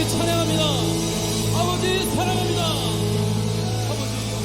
아버지 찬양합니다. 아버지 사랑합니다. 아버지 영광.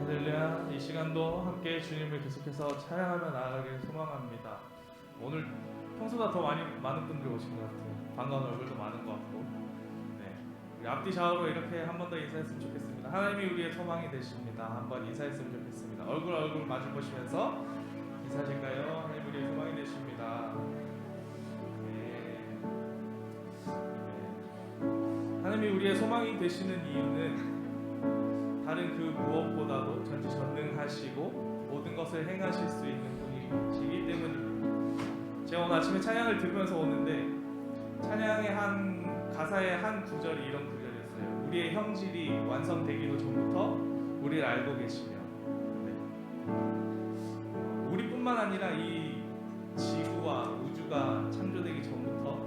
할렐루야. 이 시간도 함께 주님을 계속해서 찬양하며 나아가길 소망합니다. 오늘 평소보다 더 많은 분들이 오신 것 같아요. 반가운 얼굴도 많은 것 같고, 네, 우리 앞뒤 좌우로 이렇게 한 번 더 인사했으면 좋겠습니다. 하나님이 우리의 소망이 되십니다. 한번 인사했으면 좋겠습니다. 얼굴 마주 보시면서 인사하실까요? 하나님 우리의 소망이 되십니다. 네. 하나님이 우리의 소망이 되시는 이유는 다른 그 무엇보다도 전지전능하시고 모든 것을 행하실 수 있는 분이시기 때문입니다. 제가 오늘 아침에 찬양을 들으면서 오는데 찬양의 가사의 한 구절이 이런 구절이었어요. 우리의 형질이 완성되기도 전부터 우리를 알고 계시며, 네. 우리뿐만 아니라 이 지구와 우주가 창조되기 전부터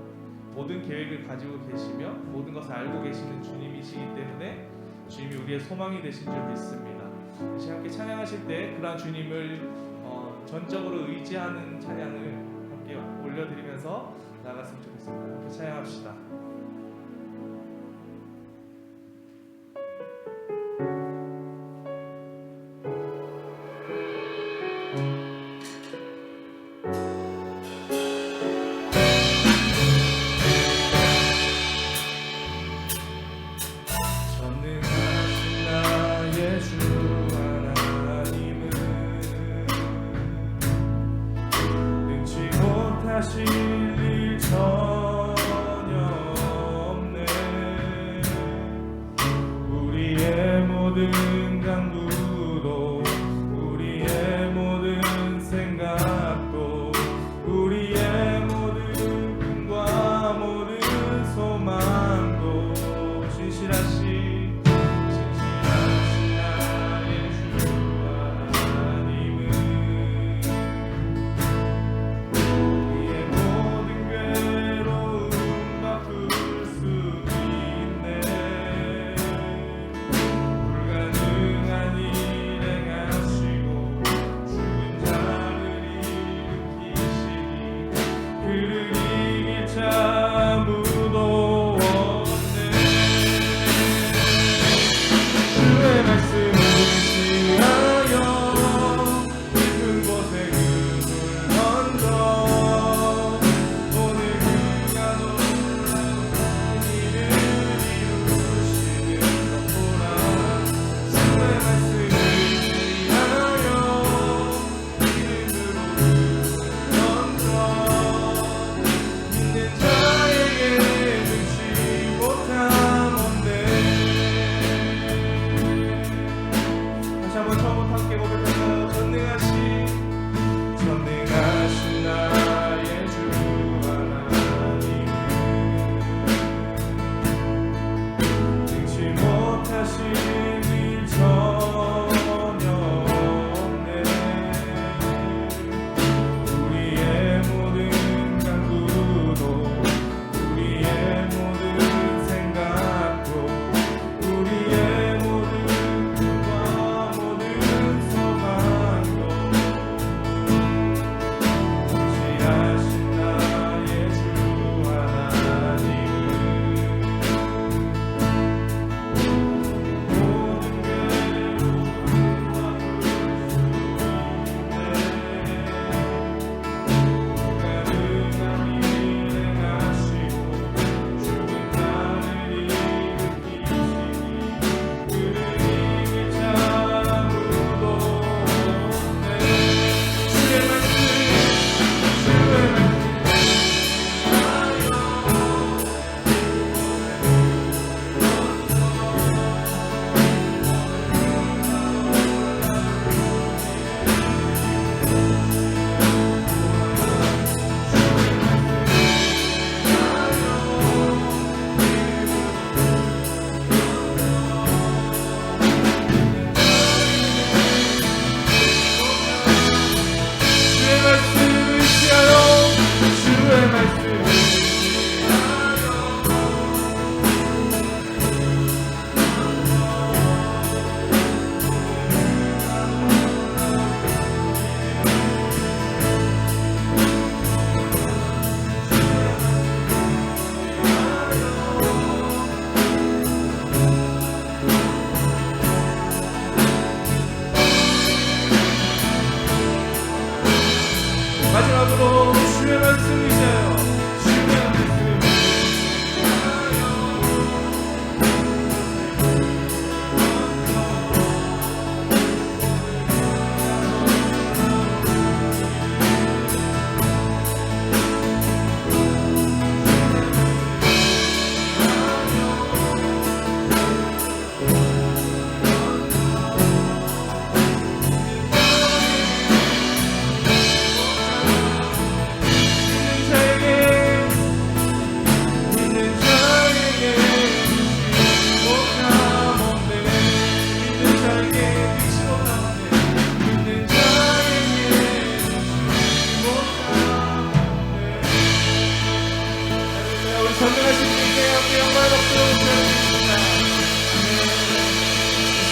모든 계획을 가지고 계시며 모든 것을 알고 계시는 주님이시기 때문에 주님이 우리의 소망이 되신 줄 믿습니다. 다시 함께 찬양하실 때 그러한 주님을 전적으로 의지하는 찬양을 함께 올려드리면서 나갔으면 좋겠습니다. 함께 찬양합시다. 하실 일 전혀 없네. 우리의 모든 강구도 우리의 모든 생각도 우리의 모든 꿈과 모든 소망도 신실하신 나의 주 하나님은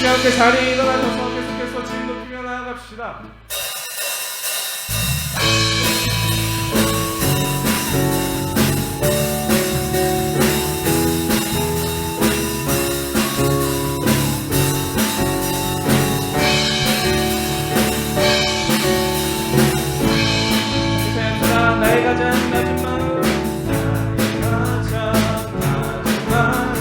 같이 함께 자리에 일어나셔서 계속해서 주님 높이며 나아갑시다. 나의 가장 낮은 마음, 나의 가장 낮은 마음,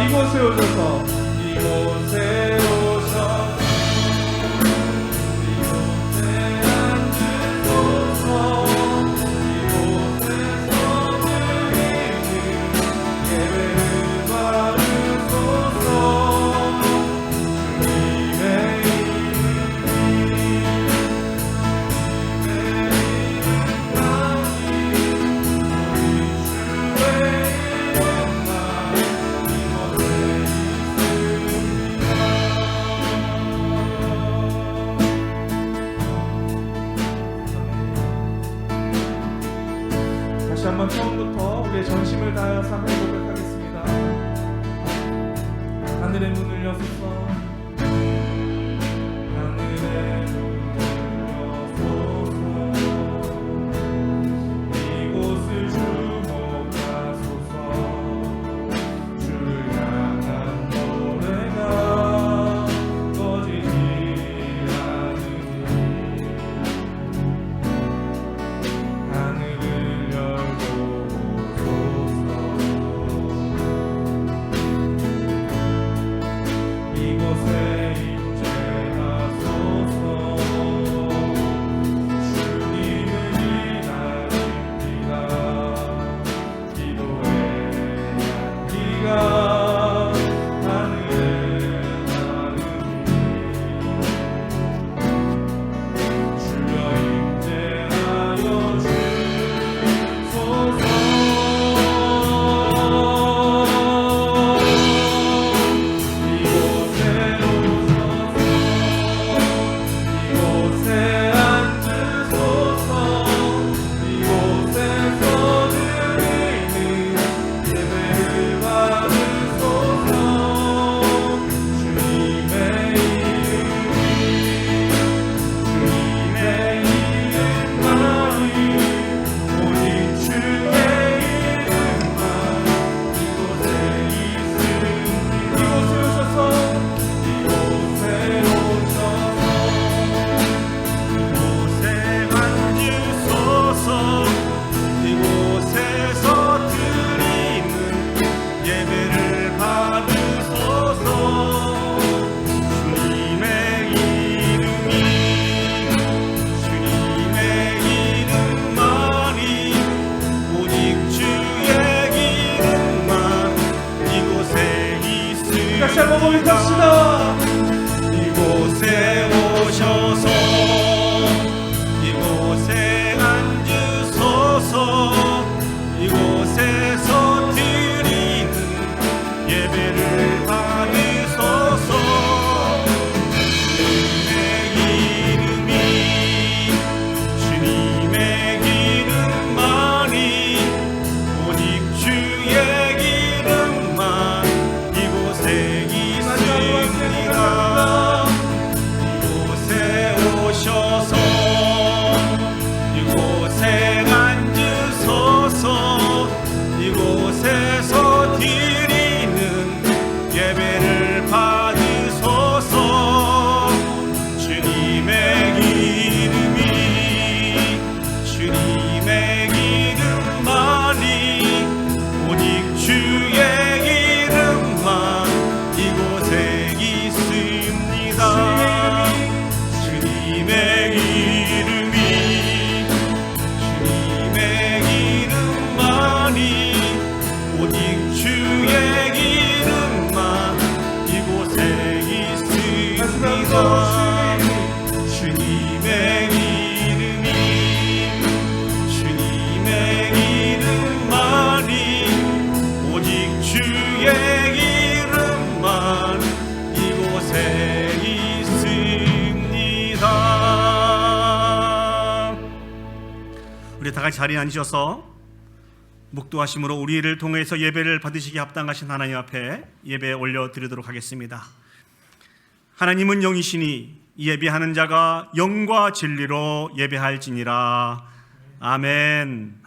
이곳에 오셔서 이곳에 오셔서 이곳에 앉으소서 이곳에서 드리는 예배를 받으소서 주님의 다시 한번 처음부터 우리의 전심을 다하여서 함께 고백하겠습니다. 하늘의 문을 여소서 하늘의 문을 여소서 이곳을 주목하소서 주를 향한 노래가 꺼지지 않으니 하늘을 열고 오소서 이곳에 임재하소서 주님을 기다립니다 기도의 향기가 하늘에 나르니 주여 임재하여 주소서 이곳에 오셔서 이곳에 앉으소서 이곳에서 드리는 예배를 받으소서 주님의 이름만이 오직 주의 이름만 이곳에 있으니 이곳에 오셔서 이곳에 앉으소서 이곳에서 드리는 예배를 받으소서 주님의 이름만이 오직 주의 이름만 이곳에 있으니 다시 한번 고백합시다. 이곳에 오셔서 이곳에 앉으소서 이곳에서 드리는 예배를 받으소서 주님의 이름만이 오직 주의 이름만 이곳에 있습니다 이곳에 오셔서 이곳에 앉으소서 이곳에서 드리는 예배를 받으소서 주님의 이름만이 오직 주의 이름만 이곳에 있습니다 주님의 이름만이 오직 주의 이름만 이곳에 있습니다 주님의 이름만이 오직 주의 이름만 이곳에 있습니다. 우리 다 같이 자리에 앉으셔서 묵도하심으로 우리를 통해서 예배를 받으시기 합당하신 하나님 앞에 예배 올려드리도록 하겠습니다. 하나님은 영이시니 예배하는 자가 영과 진리로 예배할지니라. 아멘.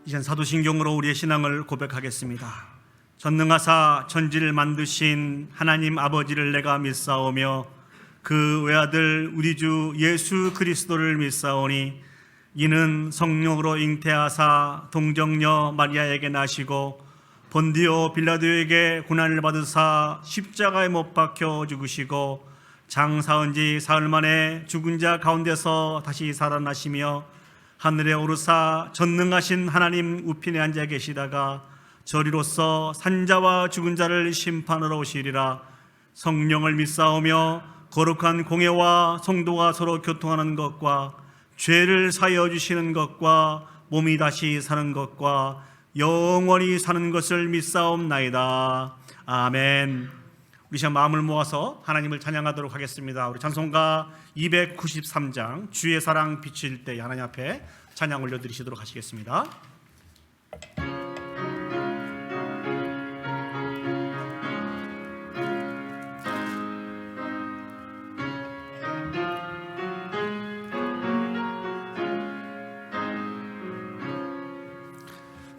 이젠 사도신경으로 우리의 신앙을 고백하겠습니다. 전능하사 천지를 만드신 하나님 아버지를 내가 믿사오며 그 외아들 우리 주 예수 그리스도를 믿사오니 이는 성령으로 잉태하사 동정녀 마리아에게 나시고 본디오 빌라도에게 고난을 받으사 십자가에 못 박혀 죽으시고 장사한 지 사흘 만에 죽은 자 가운데서 다시 살아나시며 하늘에 오르사 전능하신 하나님 우편에 앉아 계시다가 저리로서 산자와 죽은 자를 심판하러 오시리라. 성령을 믿사오며 거룩한 공예와 성도가 서로 교통하는 것과 죄를 사하여 주시는 것과 몸이 다시 사는 것과 영원히 사는 것을 믿사옵나이다. 아멘. 우리 시간 마음을 모아서 하나님을 찬양하도록 하겠습니다. 우리 찬송가 293장 주의 사랑 비칠 때 하나님 앞에 찬양 올려드리시도록 하시겠습니다.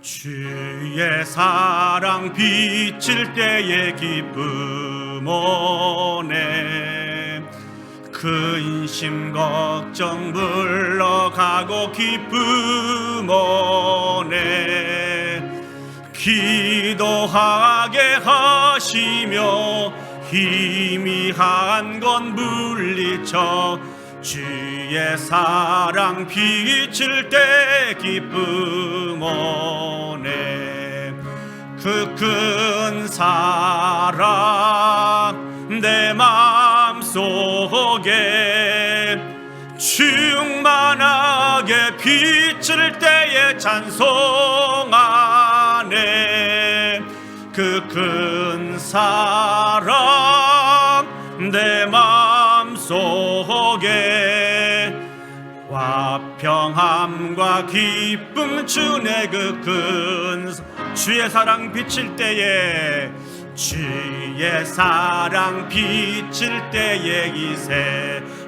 주의 사랑 비칠 때의 기쁨 오네 근심 걱정 물러가고 기쁨 오네 기도하게 하시며 희미한 건 물리쳐 주의 사랑 비칠 때 기쁨 오네 그 큰 사랑 내 마음속에 충만하게 비칠 때에 찬송하네 그 큰 사랑 내 마음속에 화평함과 기쁨 주네 그 큰 주의 사랑 비칠 때에 주의 사랑 비칠 때에 이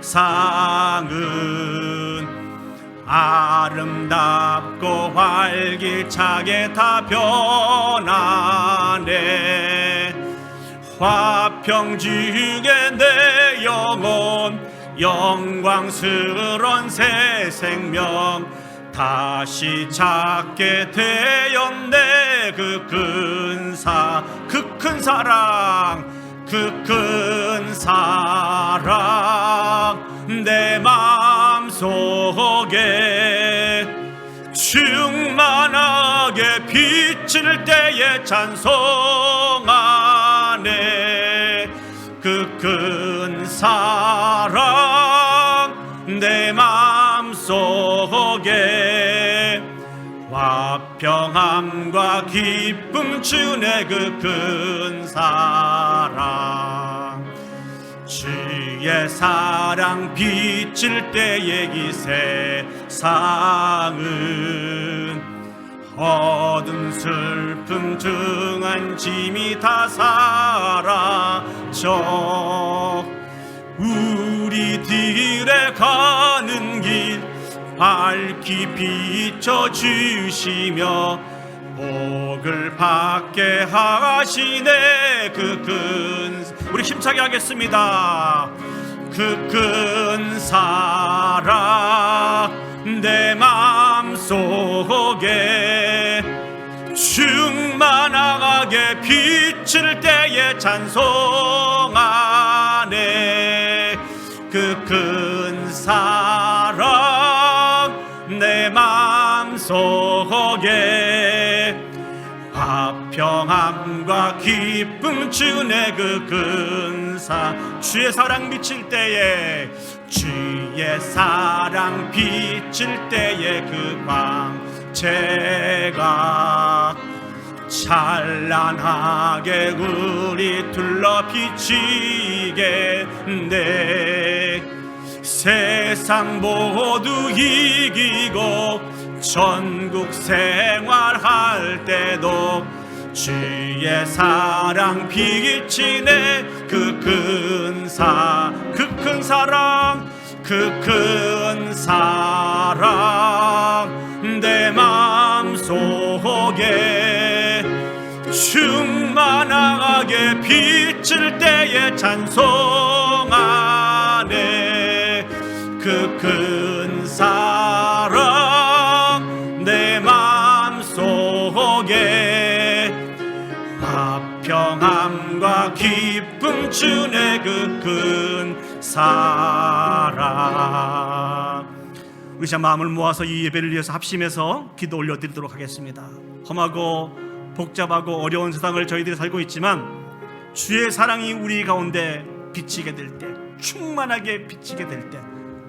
세상은 아름답고 활기차게 다 변하네 화평 중에 내 영혼 영광스런 새 생명 다시 찾게 되었네 그 큰 사랑 그 큰 사랑 내 마음속에 충만하게 비칠 때에 찬송하네 그 큰 사랑 내 마음속에 화평함과 기쁨 주네 그 큰 사랑 주의 사랑 비칠 때에 이 세상은 어둠 슬픔 등한 짐이 다 사라져 우리들의 가는 길 밝히 비춰주시며 복을 받게 하시네 그 큰 우리 힘차게 하겠습니다 그 큰 사랑 내 마음속에 충만하게 비칠 때에 찬송하네 그 큰 사랑 내 마음속에 화평함과 기쁨 주네 그 큰 주의 사랑 비칠 때에 주의 사랑 비칠 때에 그 광채가 찬란하게 우리 둘러 비치겠네 세상 모두 이기고 전국 생활할 때도 주의 사랑 비치네 그 큰 사랑 그 큰 사랑 내 마음속 충만하게 비칠 때에 찬송하네. 그 큰 사랑 내 마음속에 화평함과 기쁨 주네. 그 큰 사랑. 우리 자 마음을 모아서 이 예배를 위해서 합심해서 기도 올려드리도록 하겠습니다. 험하고 복잡하고 어려운 세상을 저희들이 살고 있지만 주의 사랑이 우리 가운데 비치게 될 때, 충만하게 비치게 될 때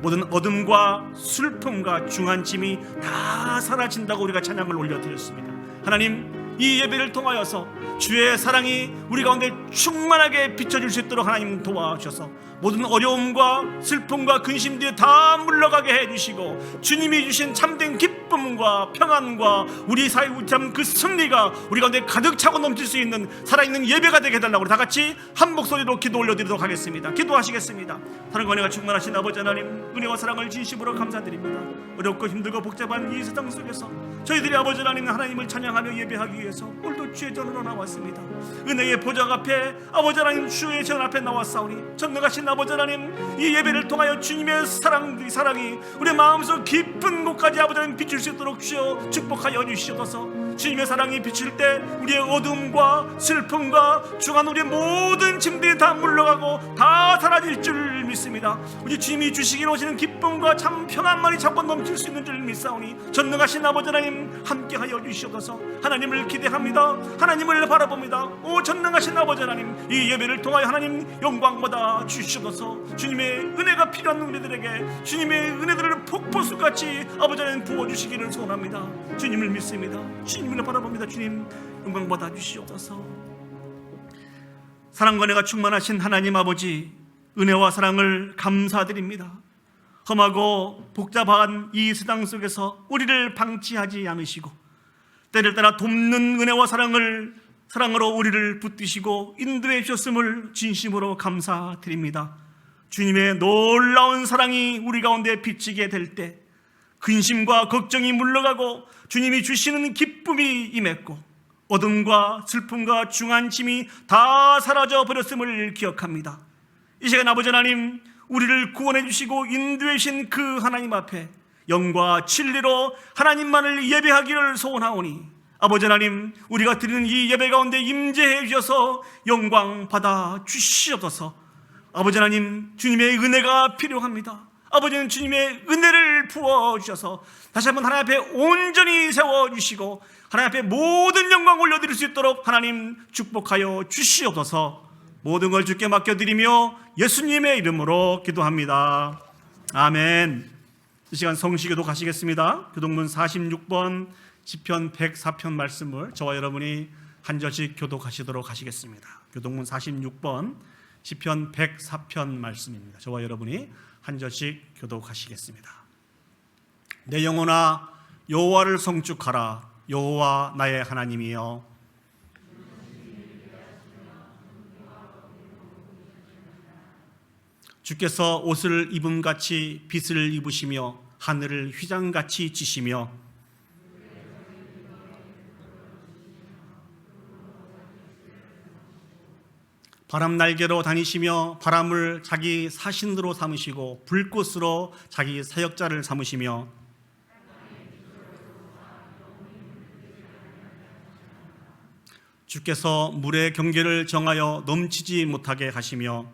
모든 어둠과 슬픔과 중한 짐이 다 사라진다고 우리가 찬양을 올려드렸습니다. 하나님, 이 예배를 통하여서 주의 사랑이 우리 가운데 충만하게 비춰질 수 있도록 하나님 도와주셔서 모든 어려움과 슬픔과 근심들이 다 물러가게 해주시고 주님이 주신 참된 기쁨과 평안과 우리 사이 참 그 승리가 우리 가운데 가득 차고 넘칠 수 있는 살아있는 예배가 되게 해달라고 우리 다 같이 한 목소리로 기도 올려드리도록 하겠습니다. 기도하시겠습니다. 사랑과 은혜가 충만하신 아버지 하나님, 은혜와 사랑을 진심으로 감사드립니다. 어렵고 힘들고 복잡한 이 세상 속에서 저희들이 아버지 하나님을 찬양하며 예배하기 위해서 오늘도 주의 전으로 나왔습니다. 은혜의 보좌 앞에 아버지 하나님 주의 전 앞에 나왔사오니 전능하신 아버지 하나님, 이 예배를 통하여 주님의 사랑이 우리 마음속 깊은 곳까지 아버지 하나님 비칠 수 있도록 주여 축복하여 주시옵소서. 주님의 사랑이 비칠 때 우리의 어둠과 슬픔과 중한 우리의 모든 짐들이 다 물러가고 다 사라질 줄 믿습니다. 우리 주님이 주시기로 하시는 기쁨과 참 평안만이 잡고 넘칠 수 있는 줄 믿사오니 전능하신 아버지 하나님 함께하여 주시옵소서. 하나님을 기대합니다. 하나님을 바라봅니다. 오 전능하신 아버지 하나님, 이 예배를 통하여 하나님 영광 받아 주시옵소서. 주님의 은혜가 필요한 우리들에게 주님의 은혜들을 폭포수같이 아버지 하나님 부어주시기를 소원합니다. 주님을 믿습니다. 주님을 바라봅니다. 주님 영광 받아 주시옵소서. 사랑과 은혜가 충만하신 하나님 아버지, 은혜와 사랑을 감사드립니다. 험하고 복잡한 이 세상 속에서 우리를 방치하지 않으시고 때를 따라 돕는 은혜와 사랑으로 우리를 붙드시고 인도해 주셨음을 진심으로 감사드립니다. 주님의 놀라운 사랑이 우리 가운데 비치게 될 때 근심과 걱정이 물러가고 주님이 주시는 기쁨이 임했고 어둠과 슬픔과 중한 짐이 다 사라져 버렸음을 기억합니다. 이 시간 아버지 하나님, 우리를 구원해 주시고 인도해 주신 그 하나님 앞에 영과 진리로 하나님만을 예배하기를 소원하오니 아버지 하나님, 우리가 드리는 이 예배 가운데 임재해 주셔서 영광 받아 주시옵소서. 아버지 하나님, 주님의 은혜가 필요합니다. 아버지는 주님의 은혜를 부어주셔서 다시 한번 하나님 앞에 온전히 세워주시고 하나님 앞에 모든 영광 올려드릴 수 있도록 하나님 축복하여 주시옵소서. 모든 걸 주께 맡겨드리며 예수님의 이름으로 기도합니다. 아멘. 이 시간 성시교도 가시겠습니다. 교동문 46번 시편 104편 말씀을 저와 여러분이 한 절씩 교독하시도록 하시겠습니다. 교동문 46번 시편 104편 말씀입니다. 저와 여러분이 한 절씩 교독하시겠습니다. 내 영혼아 여호와를 성축하라. 여호와 나의 하나님이여. 주께서 옷을 입음같이 빛을 입으시며 하늘을 휘장같이 지시며 바람 날개로 다니시며 바람을 자기 사신으로 삼으시고 불꽃으로 자기 사역자를 삼으시며 주께서 물의 경계를 정하여 넘치지 못하게 하시며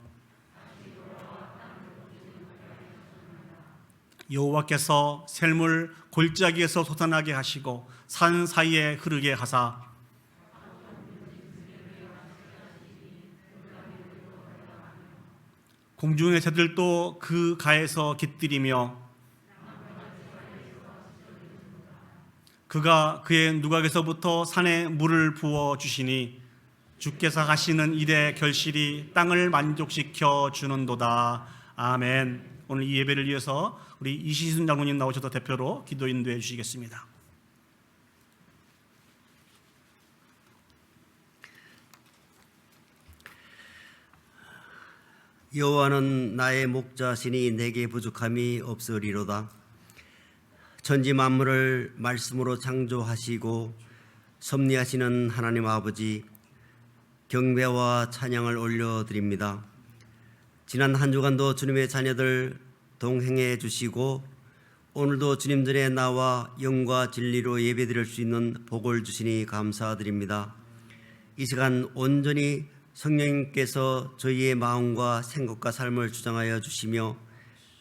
여호와께서 샘물 골짜기에서 솟아나게 하시고 산 사이에 흐르게 하사 공중의 새들도 그 가에서 깃들이며 그가 그의 누각에서부터 산에 물을 부어 주시니 주께서 하시는 일의 결실이 땅을 만족시켜 주는도다. 아멘. 오늘 이 예배를 위해서 우리 이시순 장로님 나오셔서 대표로 기도 인도해 주시겠습니다. 여호와는 나의 목자시니 내게 부족함이 없으리로다. 천지 만물을 말씀으로 창조하시고 섭리하시는 하나님 아버지, 경배와 찬양을 올려드립니다. 지난 한 주간도 주님의 자녀들 동행해 주시고 오늘도 주님 전에 나와 영과 진리로 예배드릴 수 있는 복을 주시니 감사드립니다. 이 시간 온전히 성령님께서 저희의 마음과 생각과 삶을 주장하여 주시며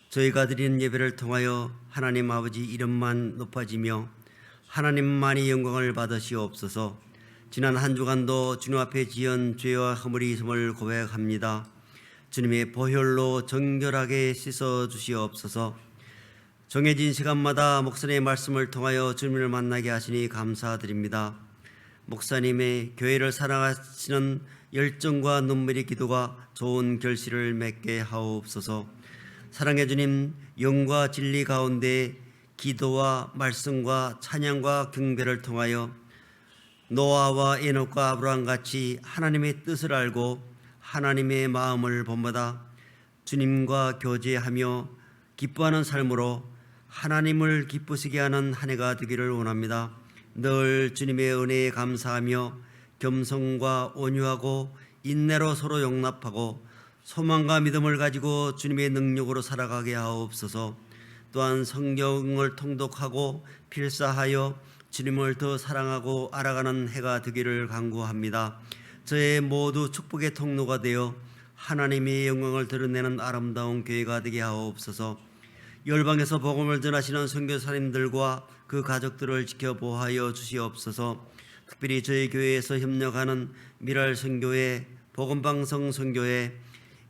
저희가 드리는 예배를 통하여 하나님 아버지 이름만 높아지며 하나님만이 영광을 받으시옵소서. 지난 한 주간도 주님 앞에 지은 죄와 허물이 있음을 고백합니다. 주님의 보혈로 정결하게 씻어 주시옵소서. 정해진 시간마다 목사님의 말씀을 통하여 주님을 만나게 하시니 감사드립니다. 목사님의 교회를 사랑하시는 열정과 눈물의 기도가 좋은 결실을 맺게 하옵소서. 사랑의 주님, 영과 진리 가운데 기도와 말씀과 찬양과 경배를 통하여 노아와 에녹과 아브라함 같이 하나님의 뜻을 알고 하나님의 마음을 본받아 주님과 교제하며 기뻐하는 삶으로 하나님을 기쁘시게 하는 한 해가 되기를 원합니다. 늘 주님의 은혜에 감사하며 겸손과 온유하고 인내로 서로 용납하고 소망과 믿음을 가지고 주님의 능력으로 살아가게 하옵소서. 또한 성경을 통독하고 필사하여 주님을 더 사랑하고 알아가는 해가 되기를 간구합니다. 저의 모두 축복의 통로가 되어 하나님의 영광을 드러내는 아름다운 교회가 되게 하옵소서. 열방에서 복음을 전하시는 선교사님들과 그 가족들을 지켜보하여 주시옵소서. 특별히 저희 교회에서 협력하는 미랄 선교회, 복음방송 선교회,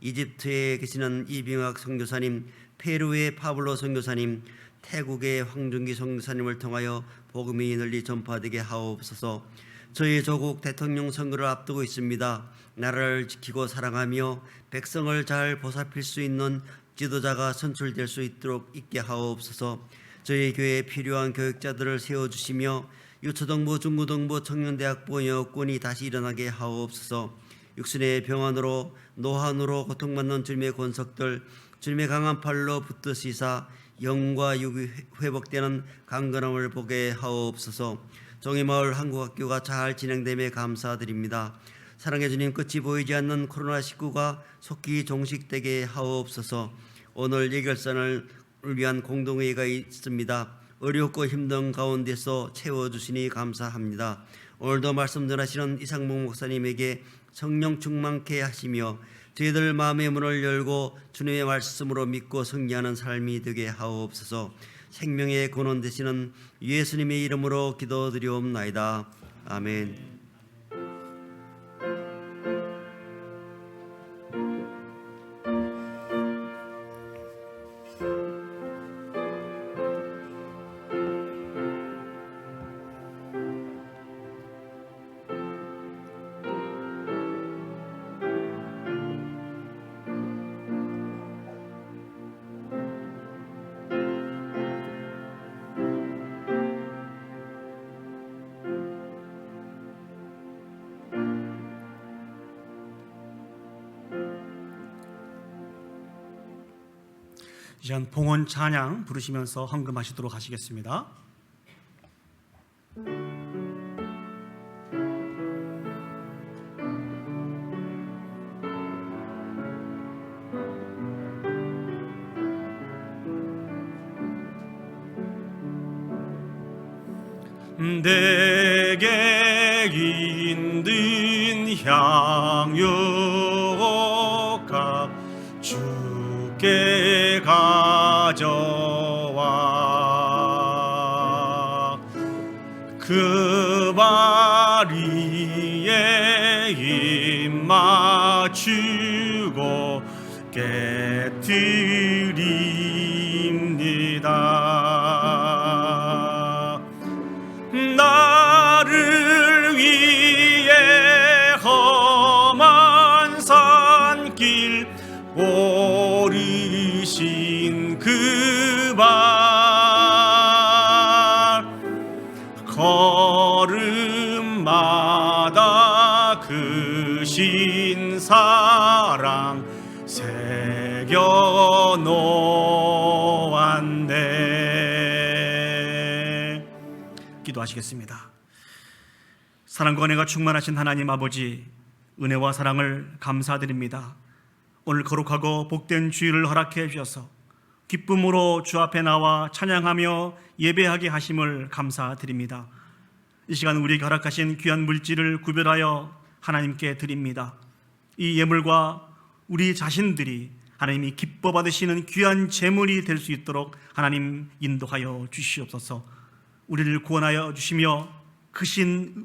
이집트에 계시는 이빙학 선교사님, 페루의 파블로 선교사님, 태국의 황준기 선교사님을 통하여 복음이 널리 전파되게 하옵소서. 저희 조국 대통령 선거를 앞두고 있습니다. 나라를 지키고 사랑하며 백성을 잘 보살필 수 있는 지도자가 선출될 수 있게 하옵소서. 저희 교회에 필요한 교육자들을 세워주시며 유초등부, 중고등부, 청년대학부 여건이 다시 일어나게 하옵소서. 육신의 병환으로 노환으로 고통받는 주님의 권석들 주님의 강한 팔로 붙드시사 영과 육이 회복되는 강건함을 보게 하옵소서. 종이마을 한국학교가 잘 진행됨에 감사드립니다. 사랑의 주님, 끝이 보이지 않는 코로나19가 속히 종식되게 하옵소서. 오늘 예결산을 위한 공동회의가 있습니다. 어렵고 힘든 가운데서 채워주시니 감사합니다. 오늘도 말씀 전하시는 이상봉 목사님에게 성령 충만케 하시며 저희들 마음의 문을 열고 주님의 말씀으로 믿고 승리하는 삶이 되게 하옵소서. 생명의 근원 되시는 예수님의 이름으로 기도드리옵나이다. 아멘. 이전 봉헌 찬양 부르시면서 헌금하시도록 하시겠습니다. 내게 있는 향유가 주께 가져와 그 바리에 입 맞추고 깨뜨립니다. 나를 위해 험한 산길 오르신 그 발 걸음마다 그 신사랑 새겨 놓았네. 기도하시겠습니다. 사랑과 은혜가 충만하신 하나님 아버지, 은혜와 사랑을 감사드립니다. 오늘 거룩하고 복된 주일을 허락해 주셔서 기쁨으로 주 앞에 나와 찬양하며 예배하게 하심을 감사드립니다. 이 시간 우리에게 허락하신 귀한 물질을 구별하여 하나님께 드립니다. 이 예물과 우리 자신들이 하나님이 기뻐 받으시는 귀한 제물이 될 수 있도록 하나님 인도하여 주시옵소서. 우리를 구원하여 주시며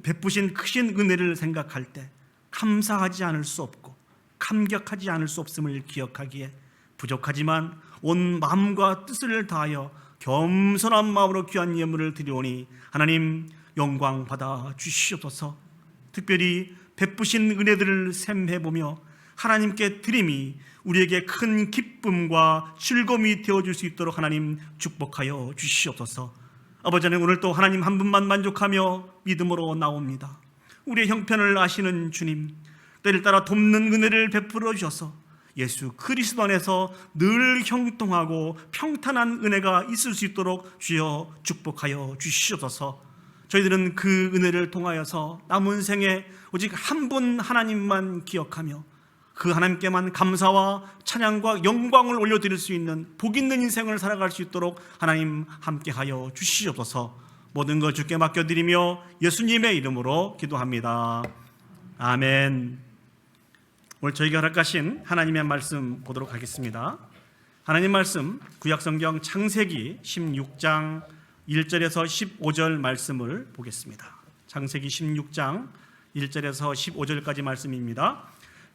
베푸신 크신 은혜를 생각할 때 감사하지 않을 수 없고 감격하지 않을 수 없음을 기억하기에 부족하지만 온 마음과 뜻을 다하여 겸손한 마음으로 귀한 예물을 드리오니 하나님 영광 받아 주시옵소서. 특별히 베푸신 은혜들을 샘해보며 하나님께 드림이 우리에게 큰 기쁨과 즐거움이 되어줄 수 있도록 하나님 축복하여 주시옵소서. 아버지 하나님, 오늘 또 하나님 한 분만 만족하며 믿음으로 나옵니다. 우리의 형편을 아시는 주님, 때를 따라 돕는 은혜를 베풀어 주셔서 예수 그리스도 안에서 늘 형통하고 평탄한 은혜가 있을 수 있도록 주여 축복하여 주시옵소서. 저희들은 그 은혜를 통하여서 남은 생에 오직 한 분 하나님만 기억하며 그 하나님께만 감사와 찬양과 영광을 올려드릴 수 있는 복 있는 인생을 살아갈 수 있도록 하나님 함께하여 주시옵소서. 모든 것 주께 맡겨드리며 예수님의 이름으로 기도합니다. 아멘. 오늘 저희가 허락하신 하나님의 말씀 보도록 하겠습니다. 하나님 말씀 구약성경 창세기 16장 1절에서 15절 말씀을 보겠습니다. 창세기 16장 1절에서 15절까지 말씀입니다.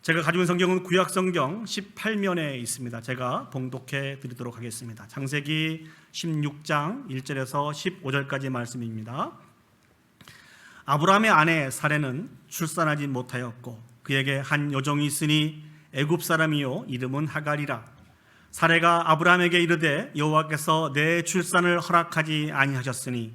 제가 가지고 있는 성경은 구약성경 18면에 있습니다. 제가 봉독해 드리도록 하겠습니다. 창세기 16장 1절에서 15절까지 말씀입니다. 아브라함의 아내 사레는 출산하지 못하였고 그에게 한 여종이 있으니 애굽 사람이요 이름은 하갈이라. 사레가 아브라함에게 이르되 여호와께서 내 출산을 허락하지 아니하셨으니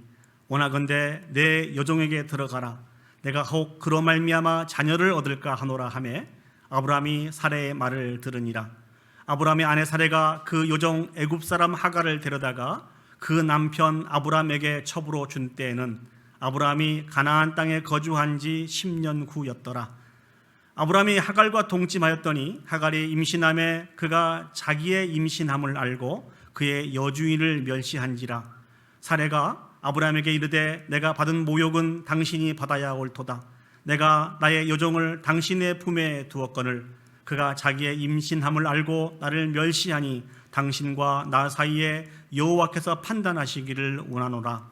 원하건대 내 여종에게 들어가라. 내가 혹 그로 말미암아 자녀를 얻을까 하노라 하매 아브라함이 사레의 말을 들으니라. 아브라함의 아내 사레가 그 여종 애굽 사람 하갈을 데려다가 그 남편 아브라함에게 첩으로 준 때에는 아브라함이 가나안 땅에 거주한 지 10년 후였더라. 아브라함이 하갈과 동침하였더니 하갈이 임신함에 그가 자기의 임신함을 알고 그의 여주인을 멸시한지라. 사레가 아브라함에게 이르되 내가 받은 모욕은 당신이 받아야 옳도다. 내가 나의 여종을 당신의 품에 두었거늘 그가 자기의 임신함을 알고 나를 멸시하니 당신과 나 사이에 여호와께서 판단하시기를 원하노라.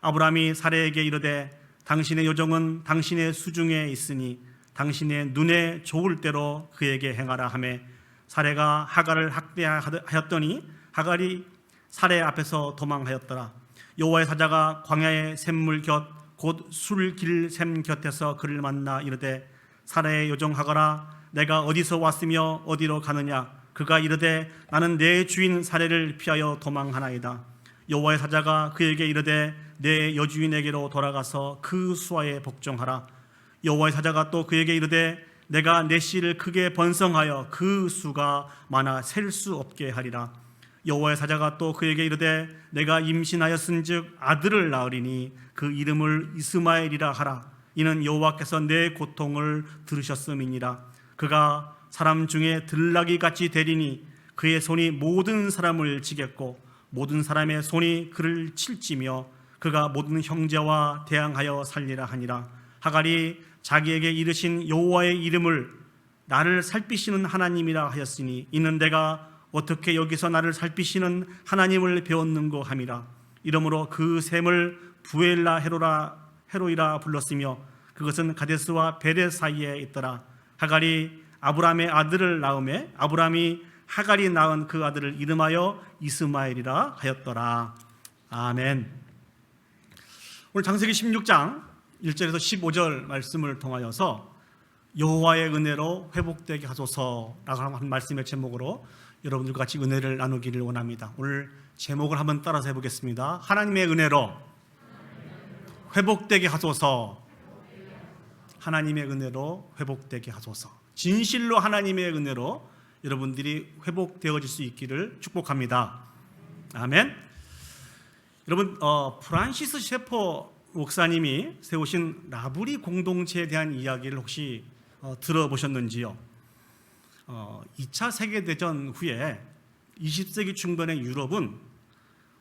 아브라함이 사레에게 이르되 당신의 여종은 당신의 수중에 있으니 당신의 눈에 좋을 대로 그에게 행하라 하매 사레가 하갈을 학대하였더니 하갈이 사레 앞에서 도망하였더라. 여호와의 사자가 광야의 샘물 곁 곧 술길 샘 곁에서 그를 만나 이르되 사레의 여종 하갈아 내가 어디서 왔으며 어디로 가느냐. 그가 이르되 나는 내 주인 사레를 피하여 도망하나이다. 여호와의 사자가 그에게 이르되 내 여주인에게로 돌아가서 그 수하에 복종하라. 여호와의 사자가 또 그에게 이르되 내가 내 씨를 크게 번성하여 그 수가 많아 셀 수 없게 하리라. 여호와의 사자가 또 그에게 이르되 내가 임신하였은즉 아들을 낳으리니 그 이름을 이스마엘이라 하라. 이는 여호와께서 내 고통을 들으셨음이니라. 그가 사람 중에 들나귀 같이 되리니 그의 손이 모든 사람을 치겠고 모든 사람의 손이 그를 칠지며 그가 모든 형제와 대항하여 살리라 하니라. 하갈이 자기에게 이르신 여호와의 이름을 나를 살피시는 하나님이라 하였으니 이는 내가 어떻게 여기서 나를 살피시는 하나님을 배웠는고 함이라. 이러므로 그 샘을 부엘라 헤로이라 불렀으며 그것은 가데스와 베레 사이에 있더라. 하갈이 아브라함의 아들을 낳음에 아브라함이 하갈이 낳은 그 아들을 이름하여 이스마엘이라 하였더라. 아멘. 오늘 창세기 16장 1절에서 15절 말씀을 통하여서 여호와의 은혜로 회복되게 하소서라고 하는 말씀의 제목으로 여러분들과 같이 은혜를 나누기를 원합니다. 오늘 제목을 한번 따라서 해보겠습니다. 하나님의 은혜로 회복되게 하소서. 하나님의 은혜로 회복되게 하소서. 진실로 하나님의 은혜로 여러분들이 회복되어질 수 있기를 축복합니다. 아멘. 여러분, 프란시스 셰퍼 목사님이 세우신 라브리 공동체에 대한 이야기를 혹시 들어보셨는지요? 2차 세계대전 후에 20세기 중반의 유럽은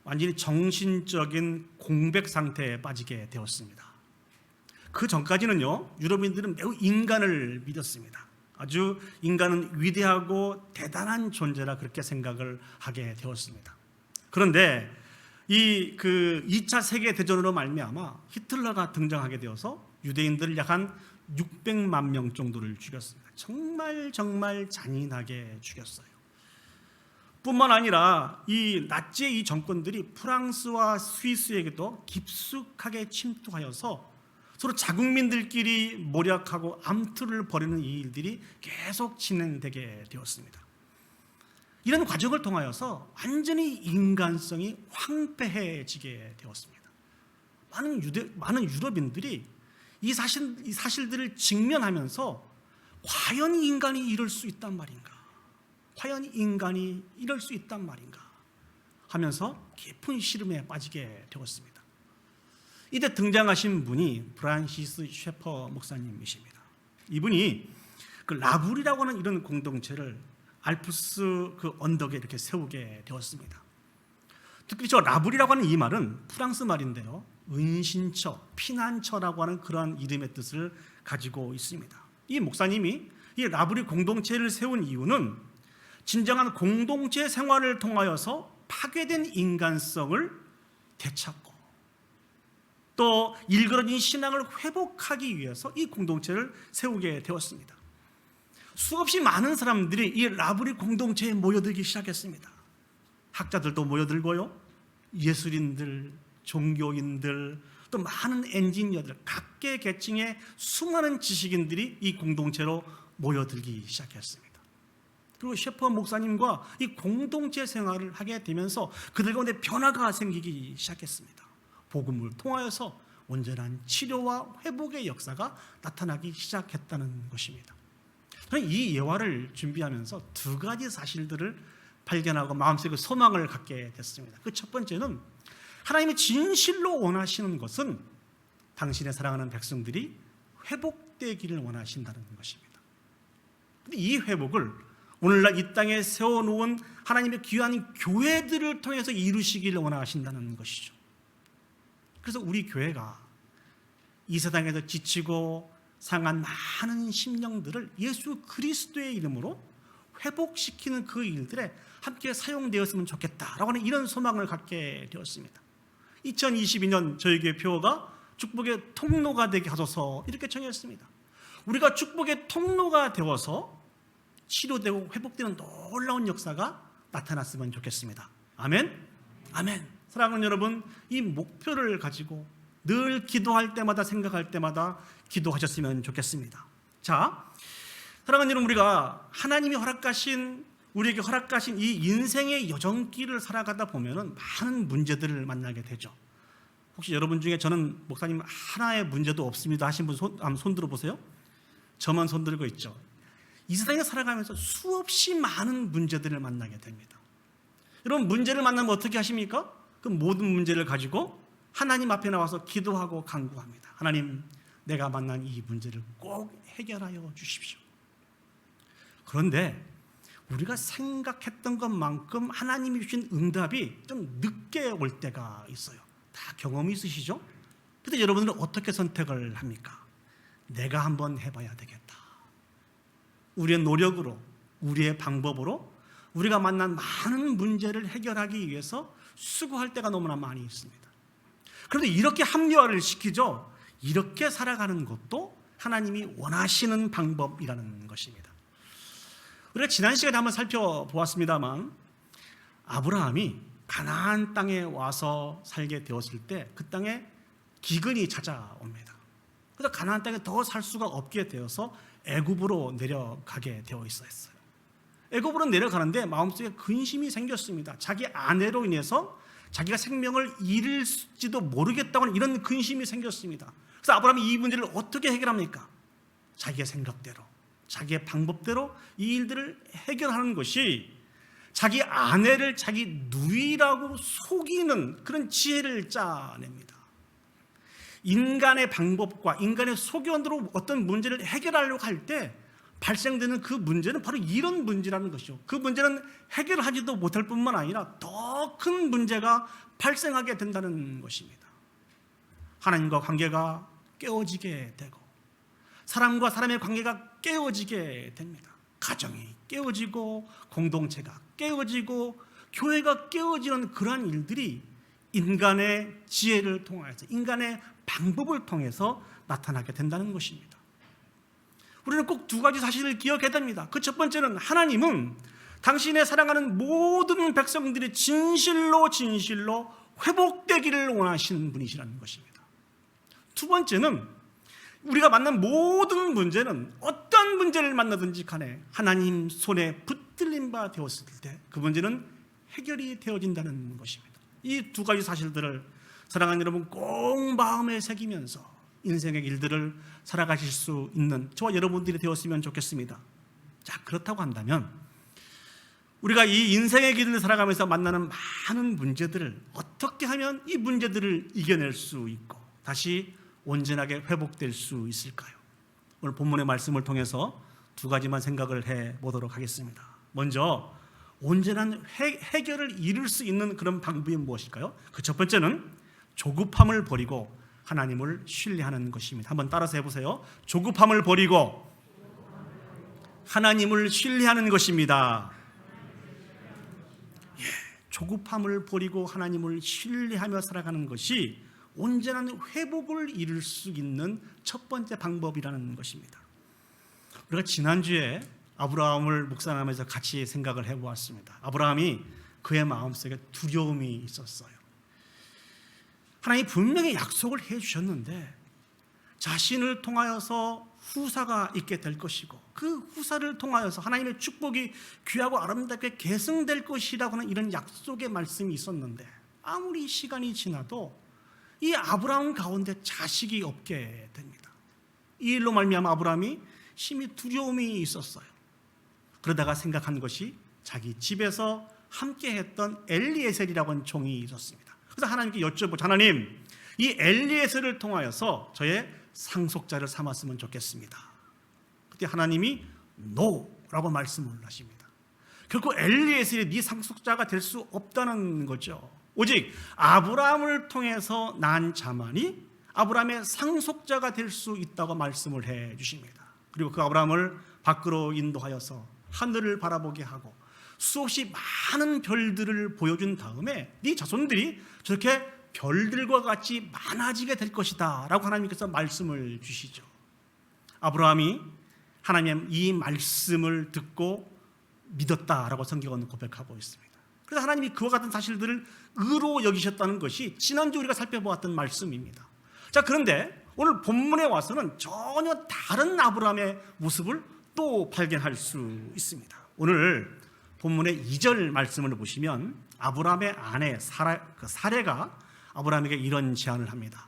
완전히 정신적인 공백 상태에 빠지게 되었습니다. 그 전까지는요, 유럽인들은 매우 인간을 믿었습니다. 아주 인간은 위대하고 대단한 존재라 그렇게 생각을 하게 되었습니다. 그런데 이 2차 세계 대전으로 말미암아 히틀러가 등장하게 되어서 유대인들을 약 한 600만 명 정도를 죽였습니다. 정말 잔인하게 죽였어요. 뿐만 아니라 이 나치의 이 정권들이 프랑스와 스위스에게도 깊숙하게 침투하여서 서로 자국민들끼리 모략하고 암투를 벌이는 이 일들이 계속 진행되게 되었습니다. 이런 과정을 통하여서 완전히 인간성이 황폐해지게 되었습니다. 많은 유럽인들이 이 사실들을 직면하면서 과연 인간이 이럴 수 있단 말인가? 과연 인간이 이럴 수 있단 말인가? 하면서 깊은 시름에 빠지게 되었습니다. 이때 등장하신 분이 프란시스 셰퍼 목사님이십니다. 이분이 그 라불이라고 하는 이런 공동체를 알프스 그 언덕에 이렇게 세우게 되었습니다. 특히 저 라불이라고 하는 이 말은 프랑스 말인데요, 은신처, 피난처라고 하는 그러한 이름의 뜻을 가지고 있습니다. 이 목사님이 이 라불이 공동체를 세운 이유는 진정한 공동체 생활을 통하여서 파괴된 인간성을 되찾고 또 일그러진 신앙을 회복하기 위해서 이 공동체를 세우게 되었습니다. 수없이 많은 사람들이 이 라브리 공동체에 모여들기 시작했습니다. 학자들도 모여들고요, 예술인들, 종교인들, 또 많은 엔지니어들, 각계 계층의 수많은 지식인들이 이 공동체로 모여들기 시작했습니다. 그리고 셰퍼 목사님과 이 공동체 생활을 하게 되면서 그들 가운데 변화가 생기기 시작했습니다. 복음을 통하여서 온전한 치료와 회복의 역사가 나타나기 시작했다는 것입니다. 저는 이 예화를 준비하면서 두 가지 사실들을 발견하고 마음속에 소망을 갖게 됐습니다. 그 첫 번째는 하나님이 진실로 원하시는 것은 당신의 사랑하는 백성들이 회복되기를 원하신다는 것입니다. 근데 이 회복을 오늘날 이 땅에 세워놓은 하나님의 귀한 교회들을 통해서 이루시기를 원하신다는 것이죠. 그래서 우리 교회가 이 세상에서 지치고 상한 많은 심령들을 예수 그리스도의 이름으로 회복시키는 그 일들에 함께 사용되었으면 좋겠다라고 하는 이런 소망을 갖게 되었습니다. 2022년 저희 교회 표어가 축복의 통로가 되게 하소서 이렇게 정했습니다. 우리가 축복의 통로가 되어서 치료되고 회복되는 놀라운 역사가 나타났으면 좋겠습니다. 아멘? 아멘. 사랑하는 여러분, 이 목표를 가지고 늘 기도할 때마다 생각할 때마다 기도하셨으면 좋겠습니다. 자, 사랑하는 여러분, 우리가 하나님이 우리에게 허락하신 이 인생의 여정길을 살아가다 보면은 많은 문제들을 만나게 되죠. 혹시 여러분 중에 저는 목사님 하나의 문제도 없습니다 하신 분 손 들어보세요. 저만 손 들고 있죠. 이 세상에 살아가면서 수없이 많은 문제들을 만나게 됩니다. 여러분, 문제를 만나면 어떻게 하십니까? 그 모든 문제를 가지고 하나님 앞에 나와서 기도하고 간구합니다. 하나님, 내가 만난 이 문제를 꼭 해결하여 주십시오. 그런데 우리가 생각했던 것만큼 하나님이 주신 응답이 좀 늦게 올 때가 있어요. 다 경험이 있으시죠? 그런데 여러분들은 어떻게 선택을 합니까? 내가 한번 해봐야 되겠다. 우리의 노력으로, 우리의 방법으로 우리가 만난 많은 문제를 해결하기 위해서 수고할 때가 너무나 많이 있습니다. 그런데 이렇게 합리화를 시키죠. 이렇게 살아가는 것도 하나님이 원하시는 방법이라는 것입니다. 우리가 지난 시간에 한번 살펴보았습니다만 아브라함이 가나안 땅에 와서 살게 되었을 때 그 땅에 기근이 찾아옵니다. 그래서 가나안 땅에 더 살 수가 없게 되어서 애굽으로 내려가게 되어 있었어요. 애굽으로 내려가는데 마음속에 근심이 생겼습니다. 자기 아내로 인해서 자기가 생명을 잃을지도 모르겠다고 하는 이런 근심이 생겼습니다. 그래서 아브라함이 이 문제를 어떻게 해결합니까? 자기의 생각대로, 자기의 방법대로 이 일들을 해결하는 것이 자기 아내를 자기 누이라고 속이는 그런 지혜를 짜냅니다. 인간의 방법과 인간의 소견으로 어떤 문제를 해결하려고 할 때 발생되는 그 문제는 바로 이런 문제라는 것이죠. 그 문제는 해결하지도 못할 뿐만 아니라 더 큰 문제가 발생하게 된다는 것입니다. 하나님과 관계가 깨어지게 되고 사람과 사람의 관계가 깨어지게 됩니다. 가정이 깨어지고 공동체가 깨어지고 교회가 깨어지는 그러한 일들이 인간의 지혜를 통해서 인간의 방법을 통해서 나타나게 된다는 것입니다. 우리는 꼭 두 가지 사실을 기억해야 됩니다. 그 첫 번째는 하나님은 당신의 사랑하는 모든 백성들이 진실로 회복되기를 원하시는 분이시라는 것입니다. 두 번째는 우리가 만난 모든 문제는 어떤 문제를 만나든지 간에 하나님 손에 붙들린 바 되었을 때 그 문제는 해결이 되어진다는 것입니다. 이 두 가지 사실들을 사랑하는 여러분 꼭 마음에 새기면서 인생의 일들을 살아가실 수 있는 저와 여러분들이 되었으면 좋겠습니다. 자, 그렇다고 한다면 우리가 이 인생의 길을 살아가면서 만나는 많은 문제들을 어떻게 하면 이 문제들을 이겨낼 수 있고 다시 온전하게 회복될 수 있을까요? 오늘 본문의 말씀을 통해서 두 가지만 생각을 해보도록 하겠습니다. 먼저 온전한 해결을 이룰 수 있는 그런 방법이 무엇일까요? 그 첫 번째는 조급함을 버리고 하나님을 신뢰하는 것입니다. 한번 따라서 해보세요. 조급함을 버리고 하나님을 신뢰하는 것입니다. 조급함을 버리고 하나님을 신뢰하며 살아가는 것이 온전한 회복을 이룰 수 있는 첫 번째 방법이라는 것입니다. 우리가 지난주에 아브라함을 묵상하면서 같이 생각을 해보았습니다. 아브라함이 그의 마음속에 두려움이 있었어요. 하나님이 분명히 약속을 해주셨는데 자신을 통하여서 후사가 있게 될 것이고 그 후사를 통하여서 하나님의 축복이 귀하고 아름답게 계승될 것이라고 하는 이런 약속의 말씀이 있었는데 아무리 시간이 지나도 이 아브라함 가운데 자식이 없게 됩니다. 이 일로 말미암아 아브라함이 심히 두려움이 있었어요. 그러다가 생각한 것이 자기 집에서 함께 했던 엘리에셀이라고 하는 종이 있었습니다. 그래서 하나님께 여쭤보자. 하나님, 이 엘리에셀을 통하여서 저의 상속자를 삼았으면 좋겠습니다. 그때 하나님이 노라고 말씀을 하십니다. 결코 엘리에셀이 네 상속자가 될 수 없다는 거죠. 오직 아브라함을 통해서 난 자만이 아브라함의 상속자가 될 수 있다고 말씀을 해 주십니다. 그리고 그 아브라함을 밖으로 인도하여서 하늘을 바라보게 하고 수없이 많은 별들을 보여준 다음에 네 자손들이 저렇게 별들과 같이 많아지게 될 것이다 라고 하나님께서 말씀을 주시죠. 아브라함이 하나님의 이 말씀을 듣고 믿었다라고 성경은 고백하고 있습니다. 그래서 하나님이 그와 같은 사실들을 의로 여기셨다는 것이 지난주 우리가 살펴보았던 말씀입니다. 자, 그런데 오늘 본문에 와서는 전혀 다른 아브라함의 모습을 또 발견할 수 있습니다. 오늘 본문의 2절 말씀을 보시면 아브라함의 아내 사레가 아브라함에게 이런 제안을 합니다.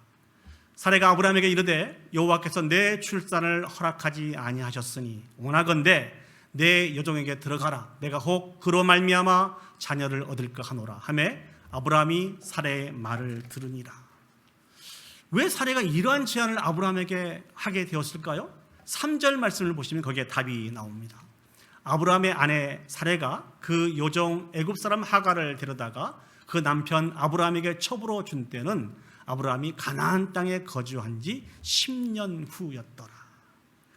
사레가 아브라함에게 이르되 여호와께서 내 출산을 허락하지 아니하셨으니 원하건대 내 여종에게 들어가라. 내가 혹 그로 말미암아 자녀를 얻을까 하노라 하매 아브라함이 사레의 말을 들으니라. 왜 사레가 이러한 제안을 아브라함에게 하게 되었을까요? 3절 말씀을 보시면 거기에 답이 나옵니다. 아브라함의 아내 사레가 그 여종 애굽 사람 하갈을 데려다가 그 남편 아브라함에게 첩으로 준 때는 아브라함이 가나안 땅에 거주한 지 10년 후였더라.